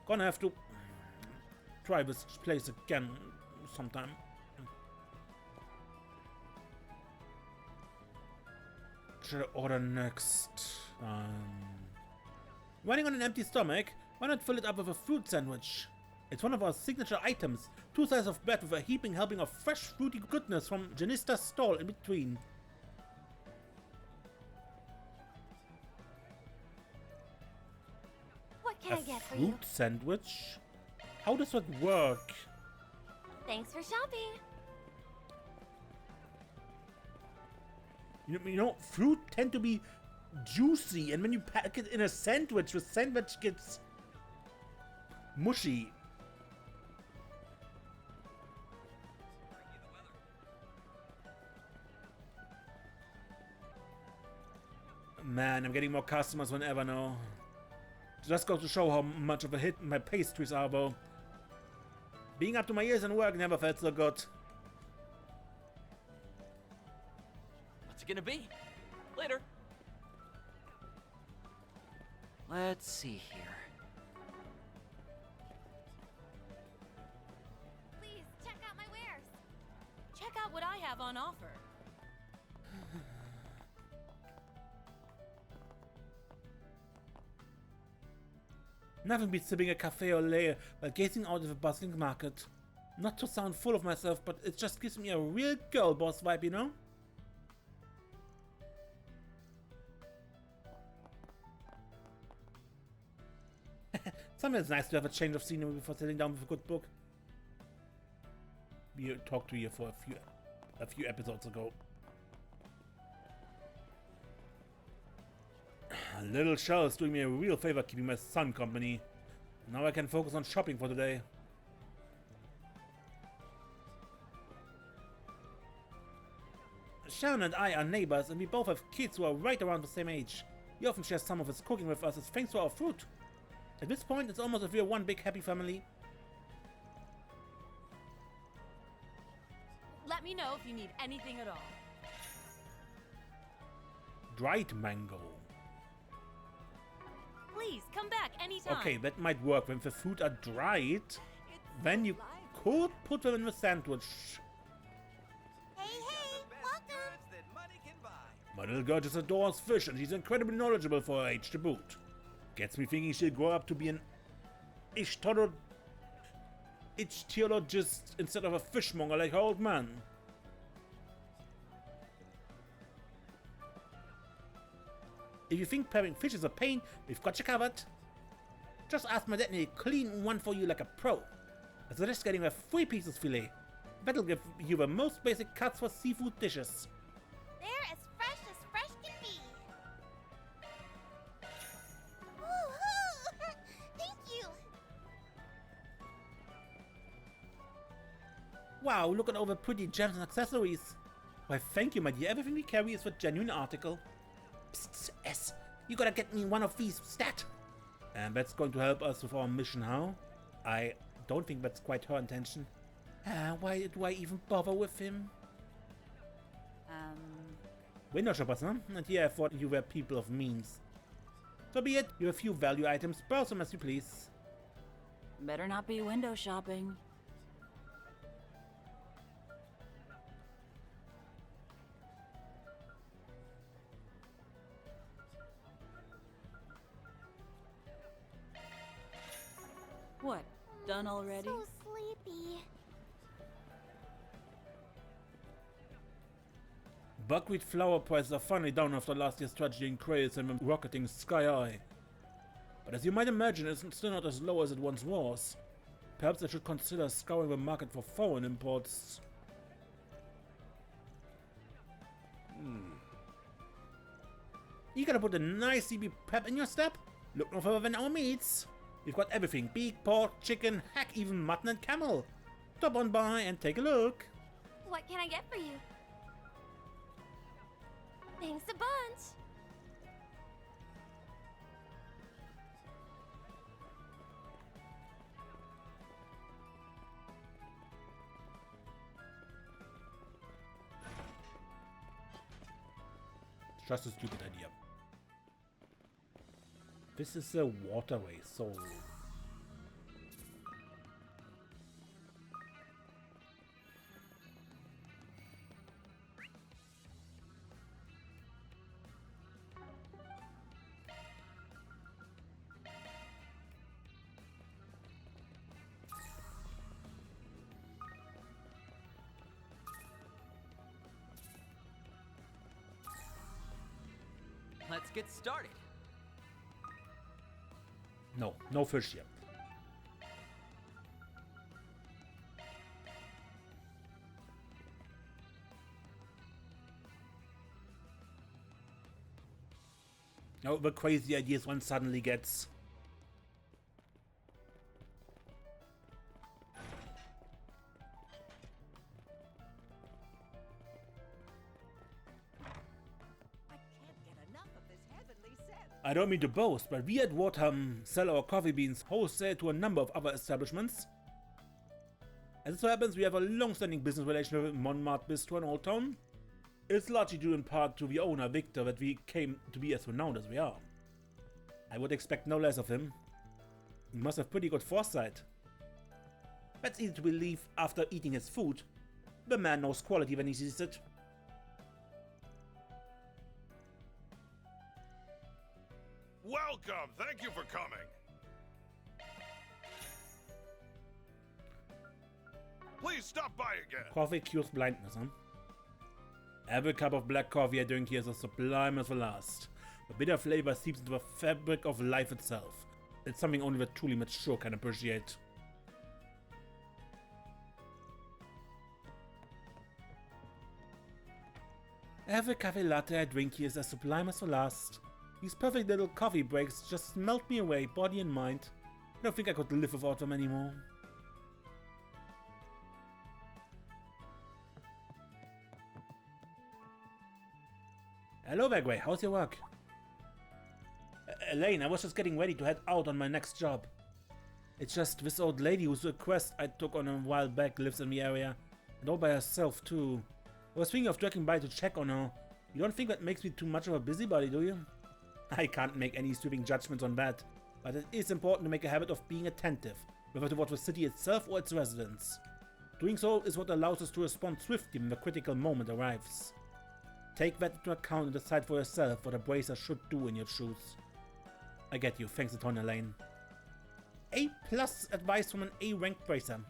S1: Gonna have to try this place again sometime. Should I order next? Running on an empty stomach, why not fill it up with a fruit sandwich? It's one of our signature items. 2 slices of bread with a heaping helping of fresh fruity goodness from Janista's stall in between.
S9: What can I get for you?
S1: Fruit sandwich? How does that work?
S9: Thanks for shopping.
S1: You know, fruit tend to be juicy, and when you pack it in a sandwich, the sandwich gets mushy. Man, I'm getting more customers than ever now. Just goes to show how much of a hit my pastries are, though. Being up to my ears in work never felt so good.
S6: What's it gonna be? Later. Let's see here.
S3: Please, check out my wares.
S5: Check out what I have on offer.
S1: Nothing beats sipping a cafe au lait while gazing out of a bustling market. Not to sound full of myself, but it just gives me a real girl boss vibe, you know? Sometimes it's nice to have a change of scenery before sitting down with a good book. We talked to you for a few episodes ago. Little Shell is doing me a real favor keeping my son company. Now I can focus on shopping for today. Sharon and I are neighbors, and we both have kids who are right around the same age. He often shares some of his cooking with us as thanks to our fruit. At this point, it's almost as if we're one big happy family.
S5: Let me know if you need anything at all.
S1: Dried mango.
S5: Please, come back anytime.
S1: Okay, that might work when the fruit are dried. Then you could put them in the sandwich.
S9: Hey, welcome!
S1: My little girl just adores fish, and she's incredibly knowledgeable for her age to boot. Gets me thinking she'll grow up to be an ichthyologist instead of a fishmonger like her old man. If you think pairing fish is a pain, we've got you covered. Just ask my dad and he'll clean one for you like a pro. I suggest getting a 3-pieces fillet. That'll give you the most basic cuts for seafood dishes.
S9: They're as fresh can be. Woohoo! Thank you.
S1: Wow, look at all the pretty gems and accessories. Why, thank you, my dear. Everything we carry is for genuine article. Psst, S, you gotta get me one of these stat. And that's going to help us with our mission, huh? I don't think that's quite her intention. Why do I even bother with him? Window shoppers, huh? And here I thought you were people of means. So be it. You have a few value items. Browse them as you please.
S6: Better not be window shopping. What? Done already?
S9: So sleepy.
S1: Buckwheat flour prices are finally down after last year's tragedy in Crails and went rocketing sky high. But as you might imagine, it's still not as low as it once was. Perhaps I should consider scouring the market for foreign imports. You gotta put a nice CB pep in your step? Look no further than our meats. We've got everything: beef, pork, chicken, heck, even mutton and camel. Stop on by and take a look.
S9: What can I get for you? Thanks a bunch.
S1: Just a stupid idea. This is a waterway, so...
S6: Let's get started.
S1: No, no fish yet. Oh, the crazy ideas one suddenly gets. I don't mean to boast, but we at Wartham sell our coffee beans wholesale to a number of other establishments. As it so happens, we have a long-standing business relationship with Montmartre Bistro in Old Town. It's largely due in part to the owner, Victor, that we came to be as renowned as we are. I would expect no less of him. He must have pretty good foresight. That's easy to believe after eating his food. The man knows quality when he sees it.
S7: Welcome! Thank you for coming! Please stop by again!
S1: Coffee cures blindness, huh? Every cup of black coffee I drink here is as sublime as the last. The bitter flavor seeps into the fabric of life itself. It's something only the truly mature can appreciate. Every cafe latte I drink here is as sublime as the last. These perfect little coffee breaks just melt me away, body and mind. I don't think I could live without them anymore. Hello there, Gray. How's your work? Elaine, I was just getting ready to head out on my next job. It's just this old lady whose request I took on a while back lives in the area. And all by herself, too. I was thinking of dropping by to check on her. You don't think that makes me too much of a busybody, do you? I can't make any sweeping judgments on that, but it is important to make a habit of being attentive, whether toward the city itself or its residents. Doing so is what allows us to respond swiftly when the critical moment arrives. Take that into account and decide for yourself what a bracer should do in your shoes. I get you, thanks a ton, Elaine. A+ advice from an A-ranked bracer.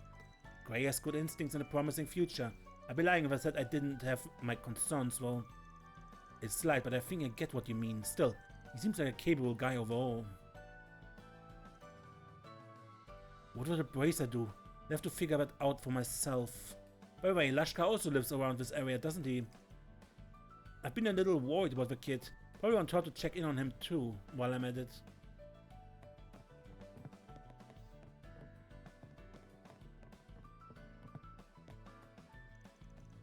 S1: Gray has good instincts and a promising future. I'd be lying if I said I didn't have my concerns, well... It's slight, but I think I get what you mean. Still, he seems like a capable guy overall. What would a bracer do? I have to figure that out for myself. By the way, Lashka also lives around this area, doesn't he? I've been a little worried about the kid. Probably want her to check in on him too, while I'm at it.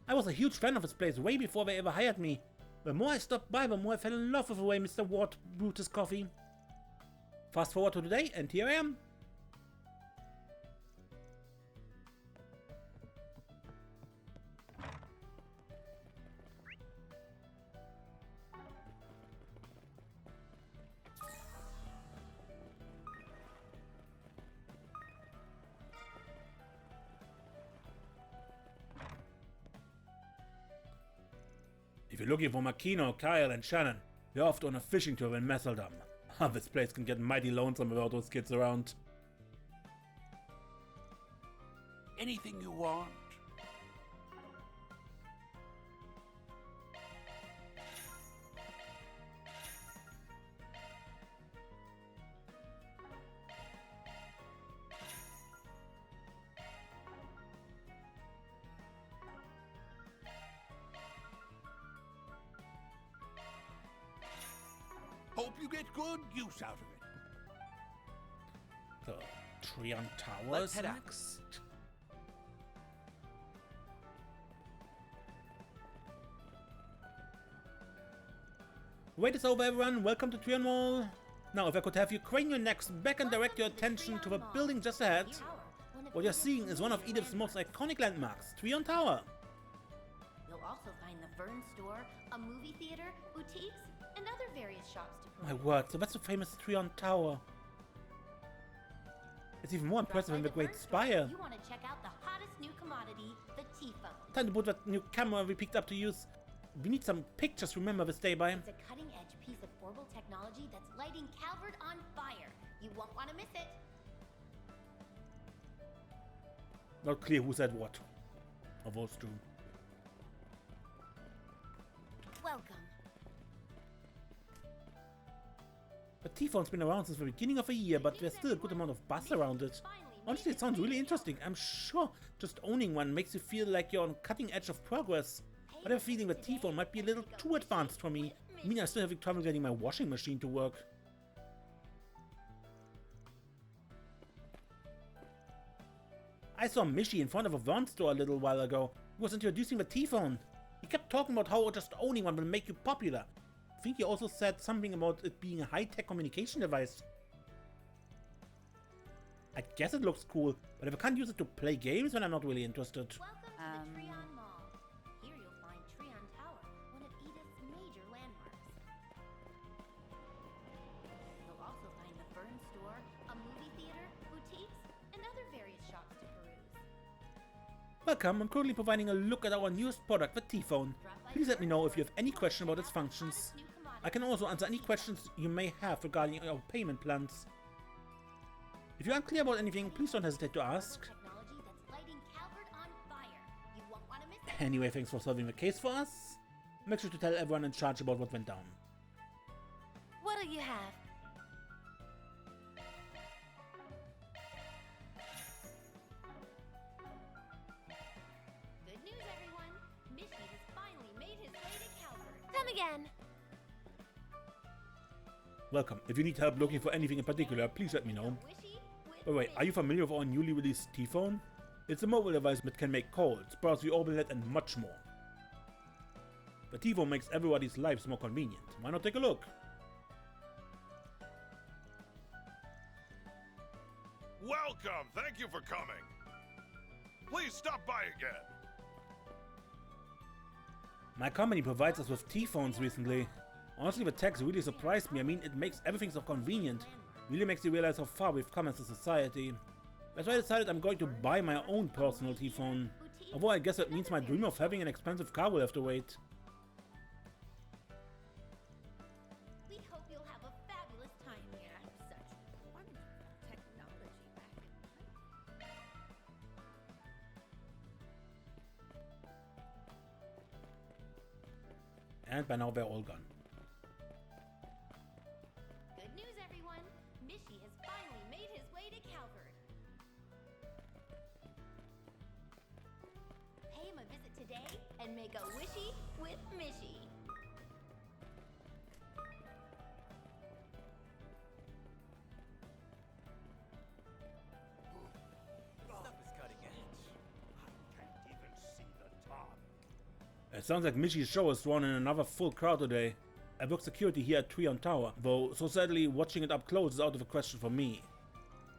S1: I was a huge fan of this place way before they ever hired me. The more I stopped by, the more I fell in love with the way Mr. Ward brewed his coffee. Fast forward to today, and here I am. If you're looking for Makino, Kyle, and Shannon, you're off on a fishing tour in Messeldom. This place can get mighty lonesome without those kids around.
S7: Anything you want? Hope you get good use out of it.
S1: The Trion Towers
S8: Let's head out.
S1: next. Wait is over, everyone. Welcome to Trion Mall. Now, if I could have you crane your necks back and direct your attention to the building just ahead. What you're seeing is one of Edith's most iconic landmarks, Trion Tower.
S9: You'll also find the Fern Store, a movie theater, boutiques, and other various shops to
S1: My word, so that's the famous Trion Tower. It's even more impressive than the Great Spire.
S9: You want to check out the hottest new commodity, the T-phone.
S1: Time to put that new camera we picked up to use. We need some pictures to remember this day by.
S9: It's a cutting-edge piece of portable technology that's lighting Calvert on fire. You won't want to miss it.
S1: Not clear who said what of those two.
S9: Welcome.
S1: The T-phone's been around since the beginning of the year, but there's still a good amount of buzz around it. Honestly, it sounds really interesting. I'm sure just owning one makes you feel like you're on the cutting edge of progress. But I have a feeling the T-phone might be a little too advanced for me. I mean, I'm still having trouble getting my washing machine to work. I saw Mishi in front of a Vaughn store a little while ago. He was introducing the T-phone. He kept talking about how just owning one will make you popular. think he also said something about it being a high-tech communication device. I guess it looks cool, but if I can't use it to play games, then I'm not really interested.
S9: Welcome to the Trion Mall. Here you'll find Trion Tower, one of Edith's major landmarks. You'll also find the Fern Store, a movie theater, boutiques, and other various shops to peruse.
S1: Welcome, I'm currently providing a look at our newest product, the T-Phone. Please let me know if you have any question about its functions. I can also answer any questions you may have regarding our payment plans. If you're unclear about anything, please don't hesitate to ask.
S9: Technology that's lighting Calvert on fire. You won't want to miss it.
S1: Anyway, thanks for solving the case for us. Make sure to tell everyone in charge about what went down.
S9: What'll you have? Good news, everyone. Mishy has finally made his way to Calvert. Come again.
S1: Welcome. If you need help looking for anything in particular, please let me know. By the way, are you familiar with our newly released T-Phone? It's a mobile device that can make calls, browse the orbital and much more. The T-Phone makes everybody's lives more convenient. Why not take a look?
S7: Welcome! Thank you for coming. Please stop by again.
S1: My company provides us with T-Phones recently. Honestly, the tech's really surprised me. I mean, it makes everything so convenient. Really makes you realize how far we've come as a society. That's why I decided I'm going to buy my own personal T-Phone. Although I guess that means my dream of having an expensive car will have to wait.
S9: We hope you'll have a fabulous time here. Such wonderful technology back in
S1: And by now they're all gone.
S9: Good news, everyone. Mishy has finally made his way to Calvert. Pay him a visit today and make a wishy with Mishy.
S8: Stuff is cutting edge.
S7: I can't even see the top.
S1: It sounds like Mishy's show is drawn in another full crowd today. I work security here at Trion Tower, though so sadly watching it up close is out of the question for me.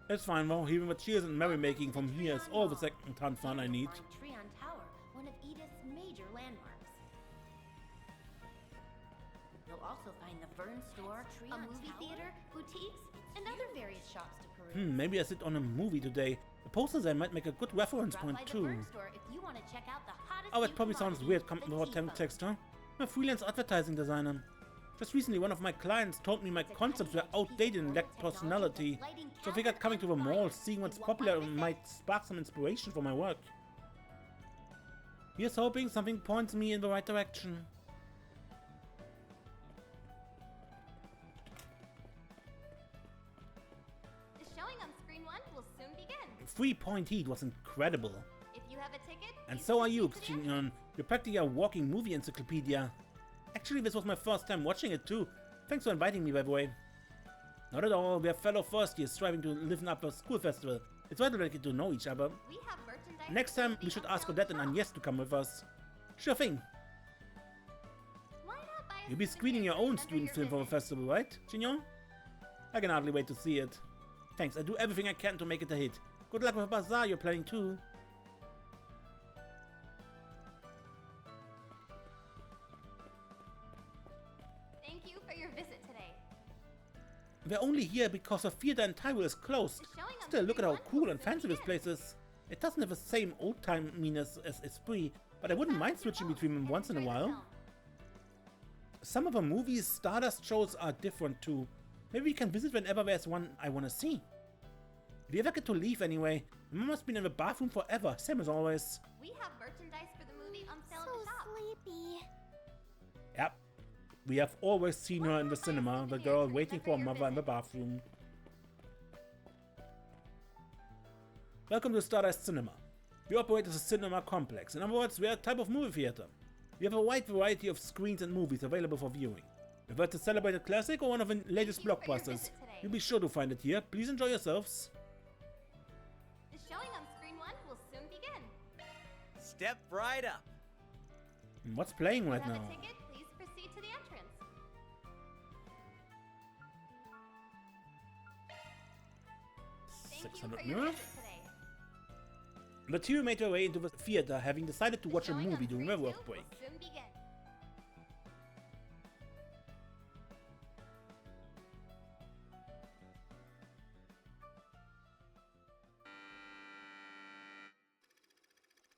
S1: It's fine though, hearing the cheers and merrymaking from here is all the second-hand fun I need.
S9: Trion Tower, one of Edith's major landmarks. You'll also find the Fern Store, a movie theater, boutiques, and other various shops to peruse.
S1: Maybe I sit on a movie today. The posters I might make a good reference
S9: Drop
S1: point
S9: by the
S1: too.
S9: Fern Store if you want to check out the hottest
S1: Oh,
S9: new
S1: it probably sounds
S9: commodity,
S1: weird coming
S9: the
S1: without having
S9: T-Phone.
S1: text, huh? I'm a freelance advertising designer. Just recently, one of my clients told me my concepts were outdated and lacked personality, so I figured coming to the mall, seeing what's popular might spark some inspiration for my work. Here's hoping something points me in the right direction.
S9: The showing on screen 1 will soon begin.
S1: 3-point heat was incredible.
S9: If you have a ticket,
S1: And
S9: please
S1: so are you,
S9: proceed to the
S1: Trion. You're practically a walking movie encyclopedia. Actually, this was my first time watching it too. Thanks for inviting me, by the way. Not at all, we are fellow first years striving to liven up a school festival. It's vital to get to know each other.
S9: We have merchandise
S1: Next
S9: for
S1: time,
S9: the
S1: we should
S9: on
S1: ask
S9: sale
S1: Odette and
S9: shop.
S1: Agnes to come with us. Sure thing.
S9: Why not buy a
S1: You'll be
S9: certificate
S1: screening your own
S9: under
S1: student
S9: your
S1: film for the
S9: visit?
S1: festival, right, Trion? I can hardly wait to see it. Thanks, I do everything I can to make it a hit. Good luck with the bazaar you're planning too.
S9: Thank you for your visit today.
S1: We're only here because the theater in Tyrell is closed.
S9: The showing on
S1: Still, look at how
S9: screen 1
S1: cool
S9: will
S1: and
S9: soon
S1: fancy this
S9: begin.
S1: place is. It doesn't have the same old-timiness as Esprit, but I wouldn't mind switching between them once in a
S9: Enjoy the
S1: while.
S9: film.
S1: Some of the movies' Stardust shows are different too. Maybe we can visit whenever there's one I want to see. If you ever get to leave anyway, my mom has been in the bathroom forever, same as always.
S9: We have merchandise for the movie on sale at the shop. Sleepy.
S1: Yep. We have always seen her in the cinema, the girl waiting for her mother in the bathroom. Welcome to Stardust Cinema. We operate as a cinema complex. In other words, we are a type of movie theater. We have a wide variety of screens and movies available for viewing. Whether it's a celebrated classic or one of the latest
S9: Thank you for your
S1: blockbusters,
S9: visit today.
S1: you'll be sure to find it here. Please enjoy yourselves.
S9: The showing on screen 1 will soon begin.
S8: Step right up.
S1: What's playing
S9: If
S1: right
S9: you have
S1: now?
S9: a ticket, please proceed to the entrance.
S1: 600 mirror. The two made their way into the theater, having decided to watch a movie during their work break.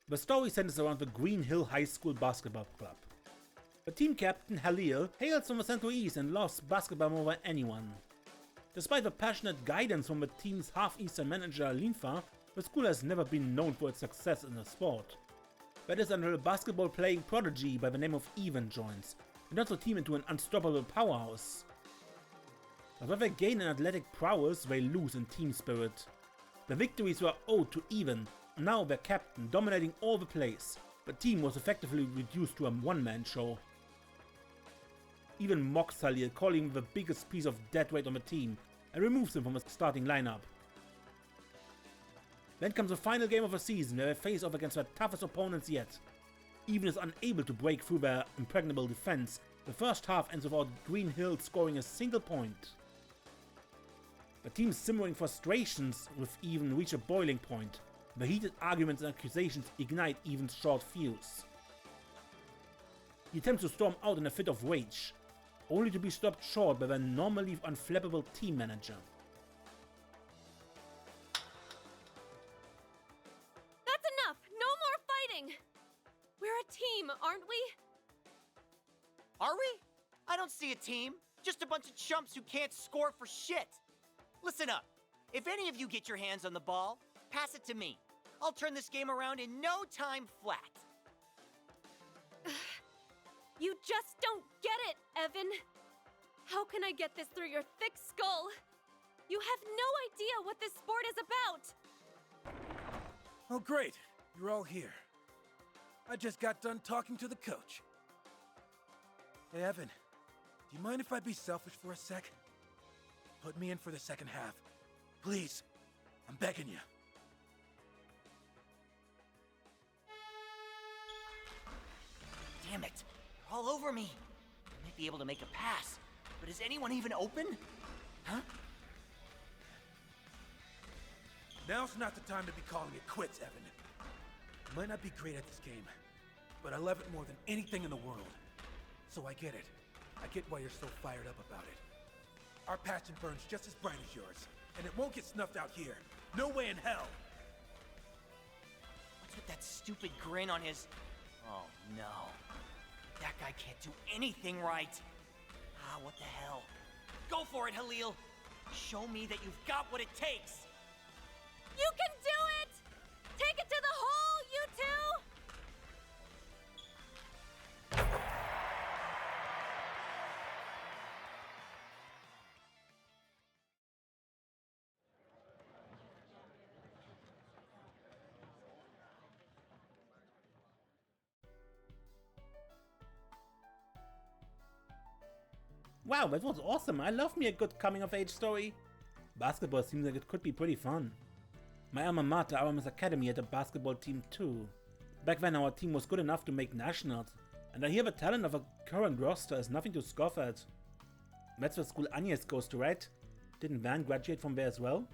S1: The story centers around the Green Hill High School basketball club. The team captain, Halil, hails from the Central East and loves basketball more than anyone. Despite the passionate guidance from the team's half-Eastern manager, Linfa, the school has never been known for its success in the sport. That is until a basketball-playing prodigy by the name of Even joins, and turns the team into an unstoppable powerhouse. But when they gain in athletic prowess, they lose in team spirit. The victories were owed to Even, now their captain, dominating all the plays. The team was effectively reduced to a one-man show. Even mocks Halil, calling him the biggest piece of dead weight on the team, and removes him from the starting lineup. Then comes the final game of the season, where they face off against their toughest opponents yet. Even is unable to break through their impregnable defense. The first half ends without Green Hill scoring a single point. The team's simmering frustrations with Even reach a boiling point. The heated arguments and accusations ignite Even's short fuse. He attempts to storm out in a fit of rage, only to be stopped short by their normally unflappable team manager.
S10: That's enough! No more fighting! We're a team, aren't we?
S12: Are we? I don't see a team. Just a bunch of chumps who can't score for shit. Listen up. If any of you get your hands on the ball, pass it to me. I'll turn this game around in no time flat.
S10: You just don't get it, Evan. How can I get this through your thick skull? You have no idea what this sport is about.
S13: Oh, great. You're all here. I just got done talking to the coach. Hey, Evan, do you mind if I be selfish for a sec? Put me in for the second half. Please. I'm begging you.
S12: Damn it. They're all over me. I might be able to make a pass, but is anyone even open? Huh?
S13: Now's not the time to be calling it quits, Evan. I might not be great at this game, but I love it more than anything in the world. So I get it. I get why you're so fired up about it. Our passion burns just as bright as yours, and it won't get snuffed out here. No way in hell!
S12: What's with that stupid grin on his... Oh, no. That guy can't do anything right. Ah, what the hell? Go for it, Halil. Show me that you've got what it takes.
S10: You can do it! Take it to the hole, you two!
S1: Wow, that was awesome. I love me a good coming-of-age story. Basketball seems like it could be pretty fun. My alma mater, RMS Academy, had a basketball team too. Back then our team was good enough to make nationals, and I hear the talent of a current roster is nothing to scoff at. That's the school Agnes goes to, right? Didn't Van graduate from there as well?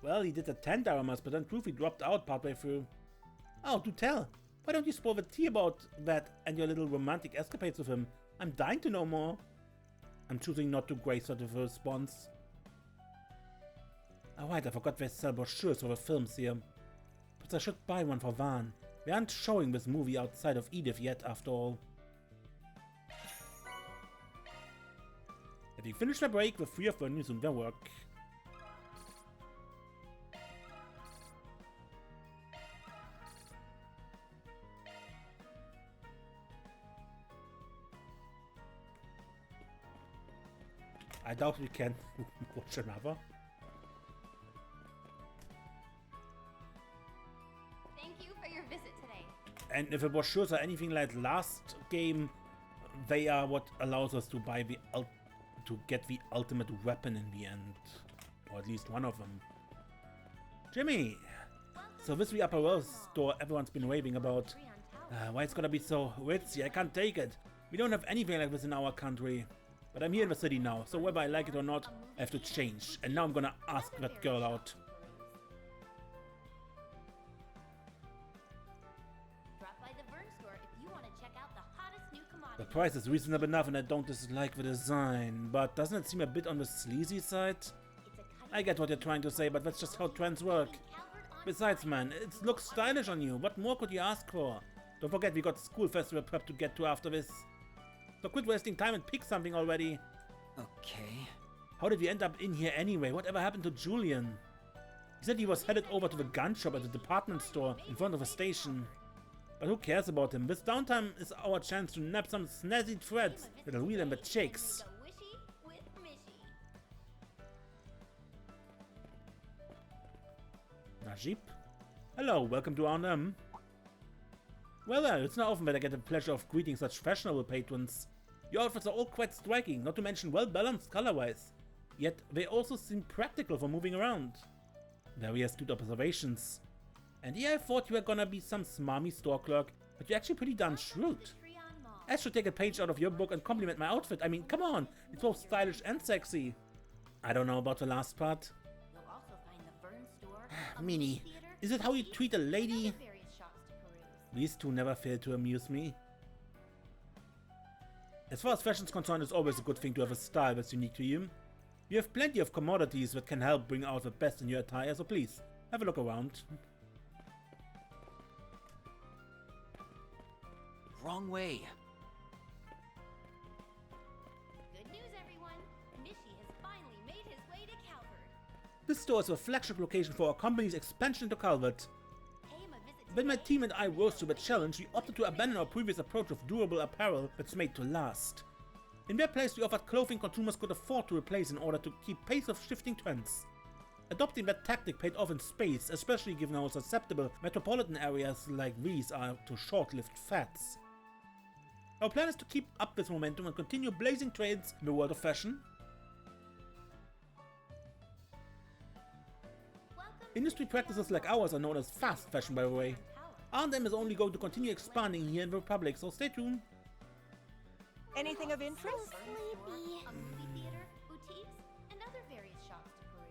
S1: Well, he did attend RMS, but then Groovy dropped out partway through. Oh, do tell! Why don't you spill the tea about that and your little romantic escapades with him? I'm dying to know more. I'm choosing not to grace her with a response. Oh right, I forgot they sell brochures for the films here. But I should buy one for Van. We aren't showing this movie outside of Edith yet, after all. Having finished their break, the three of them resumed their work. I doubt we can watch another.
S9: Thank you for your visit today.
S1: And if the brochures are anything like last game, they are what allows us to buy the to get the ultimate weapon in the end, or at least one of them. Jimmy, so this the Upper World store everyone's been raving about. Why it's gonna be so ritzy? I can't take it. We don't have anything like this in our country. But I'm here in the city now, so whether I like it or not, I have to change. And now I'm gonna ask that girl out.
S9: Drop by the Vern store if you want to check out the hottest new commodity.
S1: The price is reasonable enough and I don't dislike the design, but doesn't it seem a bit on the sleazy side? I get what you're trying to say, but that's just how trends work. Besides, man, it looks stylish on you. What more could you ask for? Don't forget we got school festival prep to get to after this. So quit wasting time and pick something already.
S12: Okay.
S1: How did we end up in here anyway? Whatever happened to Julian? He said he was headed over to the gun shop at the department store in front of a station. But who cares about him? This downtime is our chance to nab some snazzy threads that'll reel in the chicks. Najib? Hello, welcome to R&M. Well, it's not often that I get the pleasure of greeting such fashionable patrons. Your outfits are all quite striking, not to mention well-balanced color-wise. Yet, they also seem practical for moving around. Very astute observations. And yeah, I thought you were gonna be some smarmy store clerk, but you're actually pretty darn shrewd. I should take a page out of your book and compliment my outfit. I mean, come on, it's both stylish and sexy. I don't know about the last part. Minnie, is it how you treat a lady? These two never fail to amuse me. As far as fashion's concerned, it's always a good thing to have a style that's unique to you. You have plenty of commodities that can help bring out the best in your attire, so please, have a look around.
S12: Wrong way.
S9: Good news, everyone. Mishy has finally made his way to Calvert.
S1: This store is a flagship location for our company's expansion into Calvert. When my team and I rose to the challenge, we opted to abandon our previous approach of durable apparel that's made to last. In their place, we offered clothing consumers could afford to replace in order to keep pace of shifting trends. Adopting that tactic paid off in spades, especially given how susceptible metropolitan areas like these are to short-lived fads. Our plan is to keep up this momentum and continue blazing trails in the world of fashion. Industry practices like ours are known as fast fashion, by the way. R&M is only going to continue expanding here in the Republic, so stay tuned.
S11: Anything of interest?
S9: A movie theater, boutiques, and other various shops to peruse.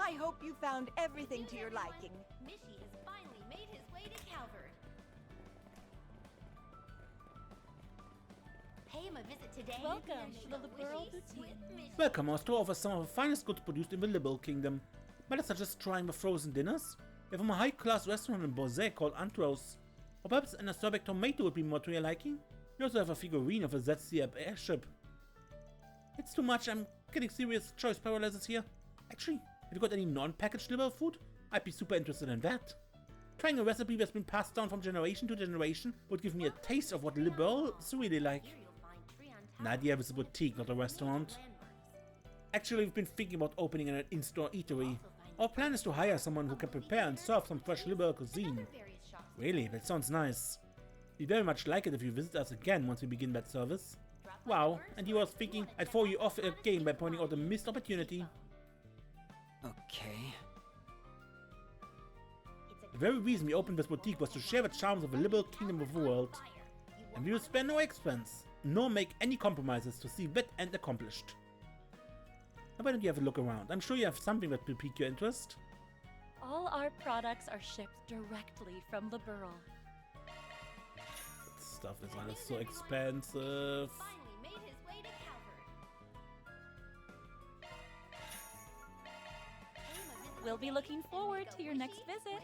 S11: I hope you found everything to your liking.
S9: Mishy has finally made his way to Calvert. Pay him a visit today.
S10: Welcome to the Liberal Boutique.
S1: Welcome, our store offers some of the finest goods produced in the Liberal Kingdom. Might I suggest trying the frozen dinners? We have a high-class restaurant in Borset called Antros. Or perhaps an acerbic tomato would be more to your liking? We also have a figurine of a ZCF airship. It's too much, I'm getting serious choice paralysis here. Actually, have you got any non-packaged Liberal food? I'd be super interested in that. Trying a recipe that's been passed down from generation to generation would give me a taste of what Liberal is really like. Nadia is a boutique, not a restaurant. Actually, we've been thinking about opening an in-store eatery. Our plan is to hire someone who can prepare and serve some fresh Liberal cuisine. Really, that sounds nice. We'd very much like it if you visit us again once we begin that service. Wow, and he was thinking I'd throw you off a game by pointing out a missed opportunity.
S12: Okay.
S1: The very reason we opened this boutique was to share the charms of the Liberal Kingdom of the world. And we will spare no expense, nor make any compromises to see that end accomplished. Now why don't you have a look around? I'm sure you have something that will pique your interest.
S10: All our products are shipped directly from the Liberal.
S1: That stuff is alles so expensive.
S10: We'll be looking forward to your next visit.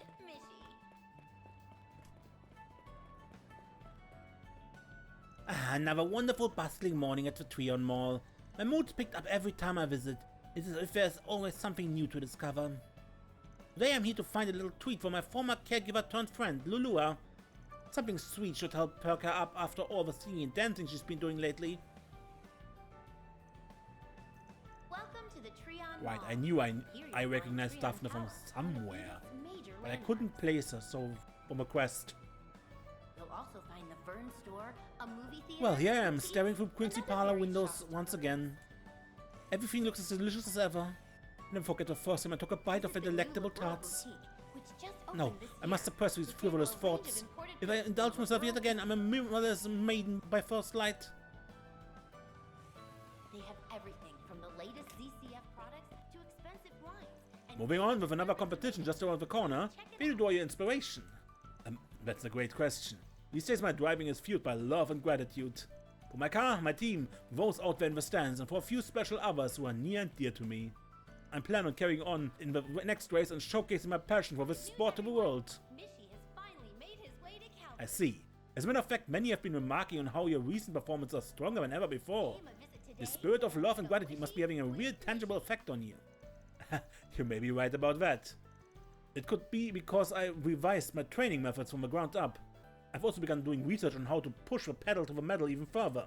S1: Another wonderful bustling morning at the Trion Mall. My mood's picked up every time I visit. It's as if there's always something new to discover. Today I'm here to find a little treat for my former caregiver turned friend, Lulua. Something sweet should help perk her up after all the singing and dancing she's been doing lately.
S9: Welcome to the Trion
S1: Right,
S9: Mall.
S1: I knew I recognized Daphne from somewhere, but I couldn't place her, so from a quest.
S9: You'll also find the Vern store, a movie theater.
S1: Well, here I am, staring through Quincy Parlor windows once again. Everything looks as delicious as ever. Never forget the first time I took a bite of the delectable tarts. No, I must suppress these frivolous thoughts. If I indulge myself yet again, I'm a mother's maiden by first light.
S9: They have everything from the latest ZCF products to expensive wines.
S1: Moving on with another competition just around the corner. Where do you draw your inspiration? That's a great question. These days my driving is fueled by love and gratitude. For my car, my team, those out there in the stands, and for a few special others who are near and dear to me. I plan on carrying on in the next race and showcasing my passion for this sport of the world. I see. As a matter of fact, many have been remarking on how your recent performances are stronger than ever before. The spirit of love and gratitude must be having a real tangible effect on you. You may be right about that. It could be because I revised my training methods from the ground up. I've also begun doing research on how to push the pedal to the metal even further.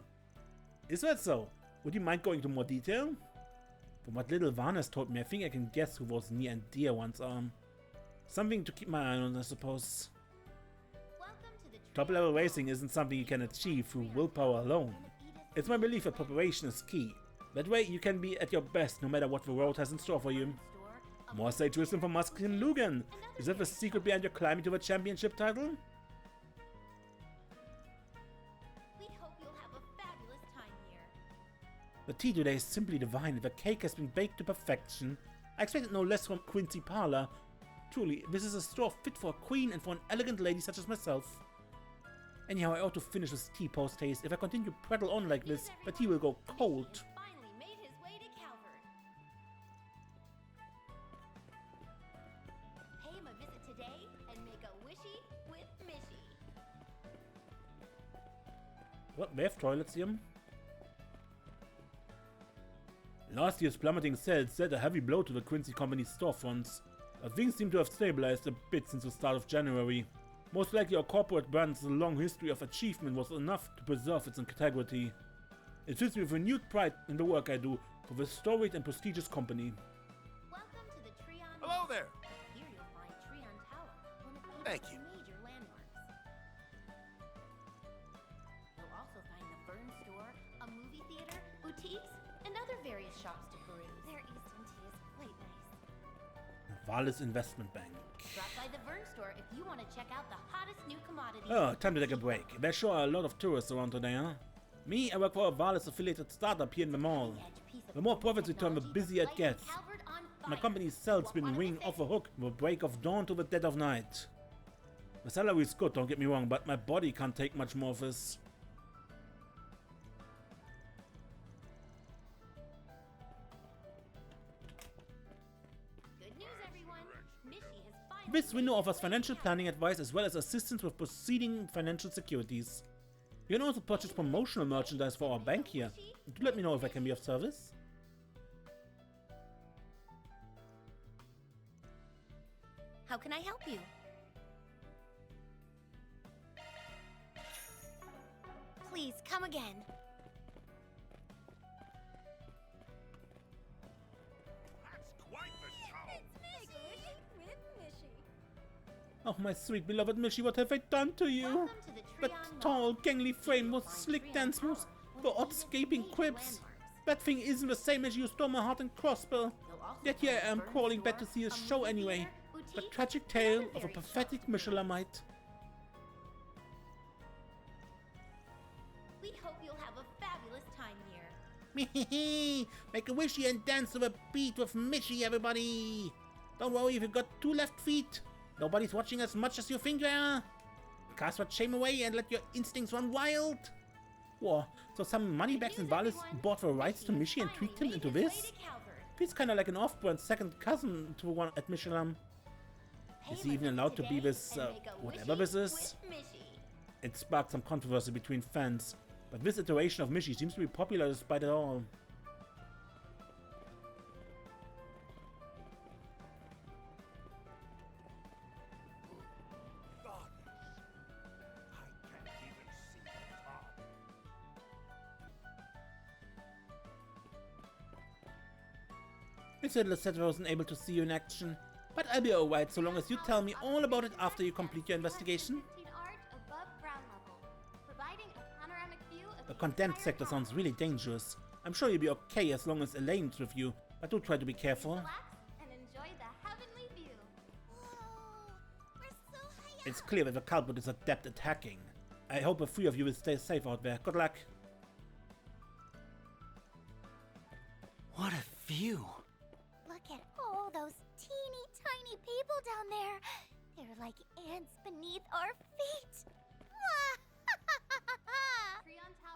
S1: Is that so? Would you mind going into more detail? From what little Varnes told me, I think I can guess who those near and dear ones are. Something to keep my eye on, I suppose. Top-level racing isn't something you can achieve through willpower alone. It's my belief that preparation is key. That way you can be at your best no matter what the road has in store for you. More sage wisdom from Muskin Lugan. Is that the secret behind your climbing to the championship title? The tea today is simply divine. The cake has been baked to perfection. I expected no less from Quincy Parlor. Truly, this is a store fit for a queen and for an elegant lady such as myself. Anyhow, I ought to finish this tea post-haste. If I continue to prattle on like this, the tea will go cold.
S9: Pay him a visit today and make a wishy with Mishy.
S1: What, they have toilets here? Last year's plummeting sales set a heavy blow to the Quincy Company's storefronts, but things seem to have stabilized a bit since the start of January. Most likely our corporate brand's long history of achievement was enough to preserve its integrity. It fills me with renewed pride in the work I do for this storied and prestigious company.
S9: Welcome to the Trion Mall.
S7: Hello there.
S9: Here you'll find Trion Tower, one of
S7: Thank
S9: Egypt's
S7: you.
S9: major landmarks. You'll also find the Vern store, a movie theater, boutiques, and other various shops to peruse. Their Eastern tea is quite nice.
S1: Valis Investment Bank.
S9: Drop by the Vern store if you want to check out the hottest new commodities.
S1: Oh, time to take a break. There sure are a lot of tourists around today, huh? Me, I work for a Valis affiliated startup here in the mall. The more profits we turn, the busier it gets. My company's sales been ringing off a hook from the break of dawn to the dead of night. The salary is good, don't get me wrong, but my body can't take much more of this.
S9: Good news, everyone. Mishy has finally
S1: This window offers financial planning advice as well as assistance with proceeding financial securities. You can also purchase promotional merchandise for our bank here. Do let me know if I can be of service.
S9: How can I help you? Please come again.
S7: That's quite the show.
S1: Oh, my sweet beloved Mishy, what have I done to you?
S9: Welcome to the
S1: That
S9: Trion
S1: tall,
S9: Mall.
S1: gangly frame with slick dance moves, the odd scaping quips. That thing isn't the same as you stole my heart and crossbow. Yet here I am crawling back to see a show anyway. The tragic tale of a pathetic Michelamite.
S9: We hope you'll have a fabulous time here.
S1: Make a wishy and dance to the beat with Mishy, everybody. Don't worry if you've got 2 left feet. Nobody's watching as much as you think they are. Cast that shame away and let your instincts run wild. Whoa, so some moneybags in Valis bought the rights to Mishy and tweaked him into this? Feels kinda like an off-brand second cousin to one at Michelin. Is he even allowed to be this, whatever this is? It sparked some controversy between fans, but this iteration of Mishy seems to be popular despite it all. It's a little sad I wasn't able to see you in action, but I'll be alright so long as you tell me all about it after you complete your investigation. The condemned sector sounds really dangerous. I'm sure you'll be okay as long as Elaine's with you, but do try to be careful. It's clear that the culprit is adept at hacking. I hope the three of you will stay safe out there. Good luck.
S12: What a view.
S9: Look at all those teeny tiny people down there. They're like ants beneath our feet.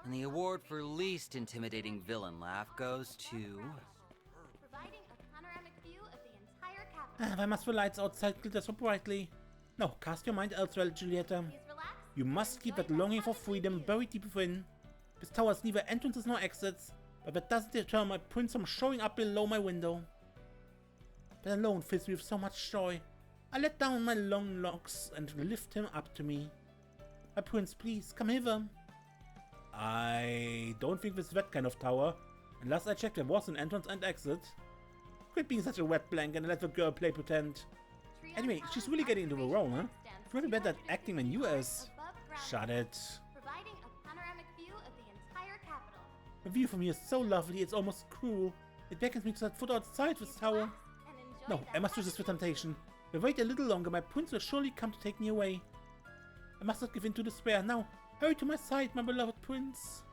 S2: And the award for least intimidating villain laugh goes to...
S9: Providing a panoramic view of the entire capital.
S1: Why must the lights outside glitter so brightly? No, cast your mind elsewhere, Julieta. You must keep that longing for freedom buried deep within. This tower has neither entrances nor exits, but that doesn't deter my prince from showing up below my window. That alone fills me with so much joy. I let down my long locks and lift him up to me. My prince, please, come hither. I don't think this is that kind of tower. And last I checked, there was an entrance and exit. Quit being such a wet blanket and let the girl play pretend. Anyway, she's really getting into the role, huh? She's really better at acting than you is. Shut it.
S9: Providing a panoramic view of the entire capital.
S1: The view from here is so lovely, it's almost cruel. It beckons me to set foot outside this tower. No, I must resist the temptation. If I wait a little longer, my prince will surely come to take me away. I must not give in to despair. Now, hurry to my side, my beloved prince.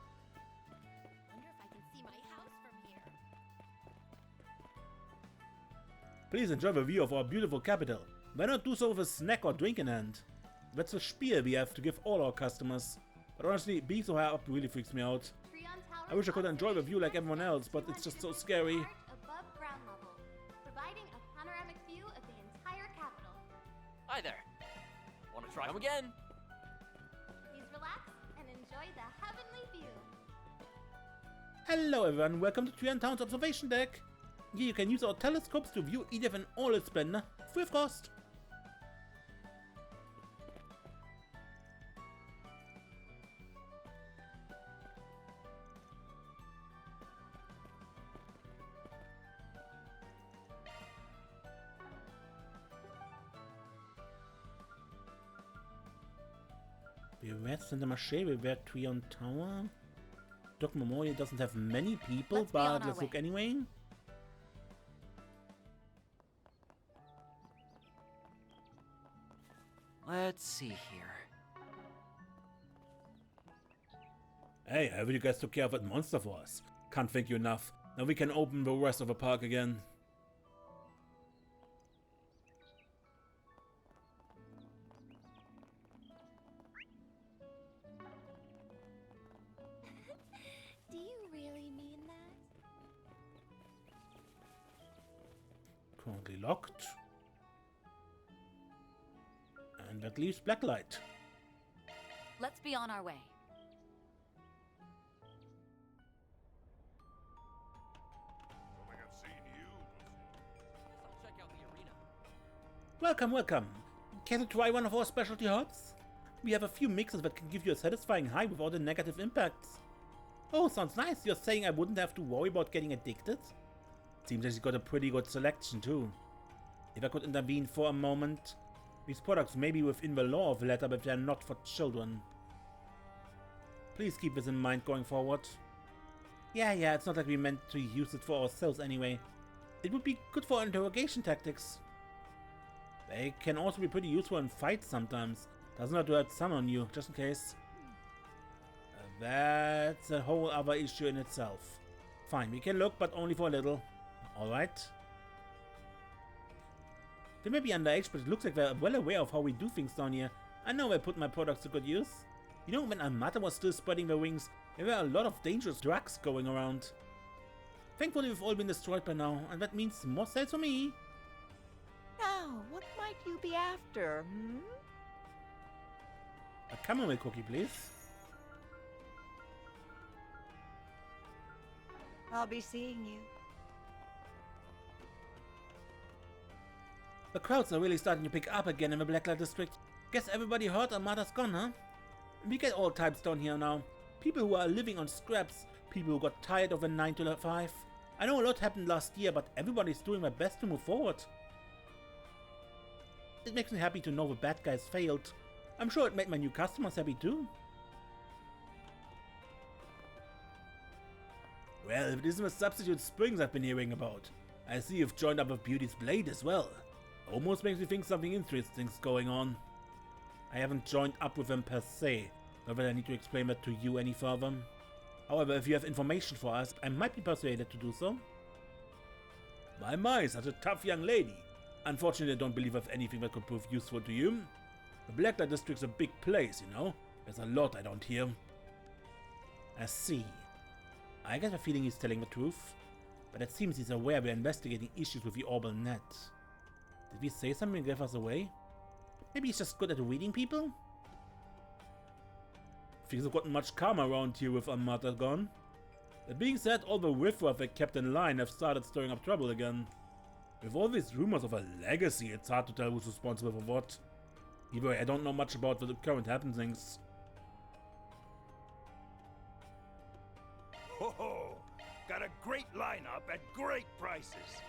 S9: Wonder if I can see my house from here.
S1: Please enjoy the view of our beautiful capital. Why not do so with a snack or drink in hand? That's the spiel we have to give all our customers. But honestly, being so high up really freaks me out. I wish I could enjoy the view like everyone else, but it's just so scary.
S9: Above ground level, providing a panoramic view of the entire capital.
S6: Hi there. Want to try them again?
S9: Please relax and enjoy the heavenly view.
S1: Hello everyone, welcome to Trion Town's observation deck. Here you can use our telescopes to view Edith in all its splendor, free of cost. Beware Center Marché, beware Trion Tower. Dock Memorial doesn't have many people, but let's look anyway.
S2: Let's see here.
S1: Hey, haven't you guys took care of that monster for us? Can't thank you enough. Now we can open the rest of the park again.
S9: Do you really mean that?
S1: Currently locked. And that leaves Blacklight.
S6: Let's be on our way.
S7: Don't think I've seen you before.
S6: I'll check out the arena.
S1: Welcome, welcome. Care to try one of our specialty herbs? We have a few mixes that can give you a satisfying high without the negative impacts. Oh, sounds nice. You're saying I wouldn't have to worry about getting addicted? Seems like you got a pretty good selection too. If I could intervene for a moment. These products may be within the law of the letter, but they are not for children. Please keep this in mind going forward. Yeah, it's not like we meant to use it for ourselves anyway. It would be good for interrogation tactics. They can also be pretty useful in fights sometimes. Doesn't have to have sun on you, just in case. That's a whole other issue in itself. Fine, we can look, but only for a little. Alright. They may be underage, but it looks like they're well aware of how we do things down here. I know I put my products to good use. You know, when Amata was still spreading their wings, there were a lot of dangerous drugs going around. Thankfully, we've all been destroyed by now, and that means more sales for me.
S11: Now, what might you be after, hmm?
S1: A chamomile cookie, please.
S11: I'll be seeing you.
S1: The crowds are really starting to pick up again in the Blacklight District. Guess everybody heard Amata's gone, huh? We get all types down here now. People who are living on scraps, people who got tired of a 9 to 5. I know a lot happened last year, but everybody's doing their best to move forward. It makes me happy to know the bad guys failed. I'm sure it made my new customers happy too. Well, if it isn't the substitute springs I've been hearing about. I see you've joined up with Beauty's Blade as well. Almost makes me think something interesting's going on. I haven't joined up with them per se, not that I need to explain that to you any further. However, if you have information for us, I might be persuaded to do so. My, such a tough young lady. Unfortunately, I don't believe I have anything that could prove useful to you. The Blacklight District's a big place, you know? There's a lot I don't hear. I see. I get the feeling he's telling the truth, but it seems he's aware we're investigating issues with the Orbital Net. Did we say something and gave us away? Maybe he's just good at reading people? Things have gotten much calmer around here with Armada gone. That being said, all the riffraff they kept in line have started stirring up trouble again. With all these rumors of a legacy, it's hard to tell who's responsible for what. Either way, I don't know much about the current happenings.
S14: Ho ho! Got a great lineup at great prices.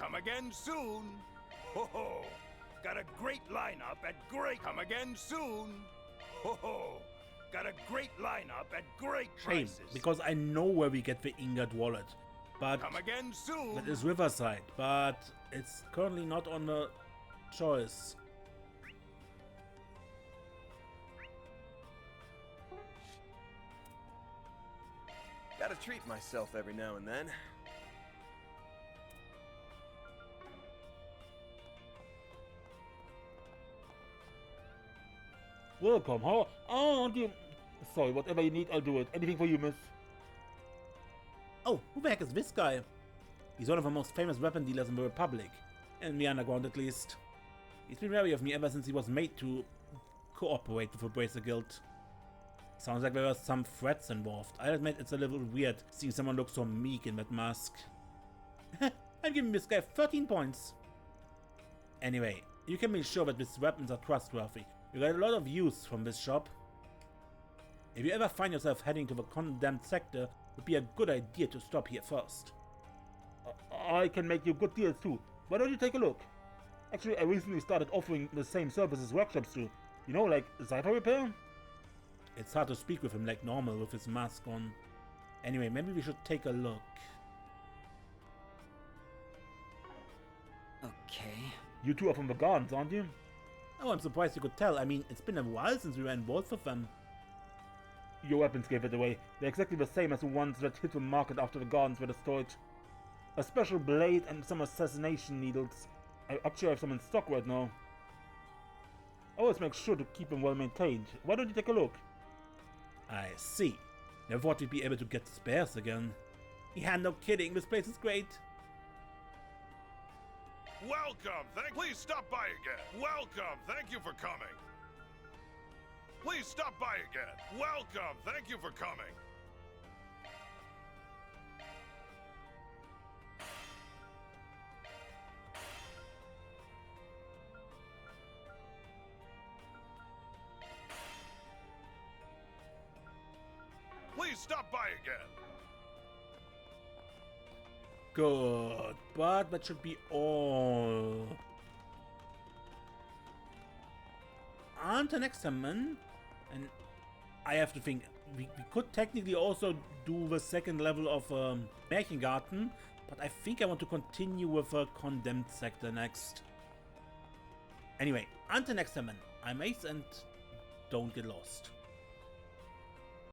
S14: Come again soon. Ho ho! Got a great lineup at great. Come again soon. Ho ho! Got a great lineup at great
S1: Shame,
S14: prices.
S1: because I know where we get the ingot wallet. But
S14: come again soon.
S1: That is Riverside, but it's currently not on the choice.
S15: Gotta treat myself every now and then.
S1: Welcome, huh? Oh, dear. Sorry, whatever you need, I'll do it. Anything for you, miss. Oh, who the heck is this guy? He's one of the most famous weapon dealers in the Republic. In the underground, at least. He's been wary of me ever since he was made to cooperate with the Bracer Guild. Sounds like there were some threats involved. I admit it's a little weird seeing someone look so meek in that mask. I'm giving this guy 13 points. Anyway, you can be sure that these weapons are trustworthy. You got a lot of use from this shop. If you ever find yourself heading to the condemned sector, it would be a good idea to stop here first. I can make you good deals too. Why don't you take a look? Actually, I recently started offering the same services workshops do. You know, like cipher repair? It's hard to speak with him like normal with his mask on. Anyway, maybe we should take a look.
S6: Okay.
S1: You two are from the Gardens, aren't you? Oh, I'm surprised you could tell. I mean, it's been a while since we were involved with them. Your weapons gave it away. They're exactly the same as the ones that hit the market after the Gardens were destroyed. A special blade and some assassination needles. I actually have some in stock right now. Always make sure to keep them well maintained. Why don't you take a look? I see. Never thought we'd be able to get spares again. Yeah, no kidding. This place is great.
S7: Welcome. Please stop by again. Welcome. Thank you for coming. Please stop by again. Welcome. Thank you for coming. Please stop by again.
S1: Good, but that should be all. On to next summon, and I have to think. We could technically also do the second level of Märchengarten, but I think I want to continue with a condemned sector next. Anyway, on to next summon. I'm Ace, and don't get lost.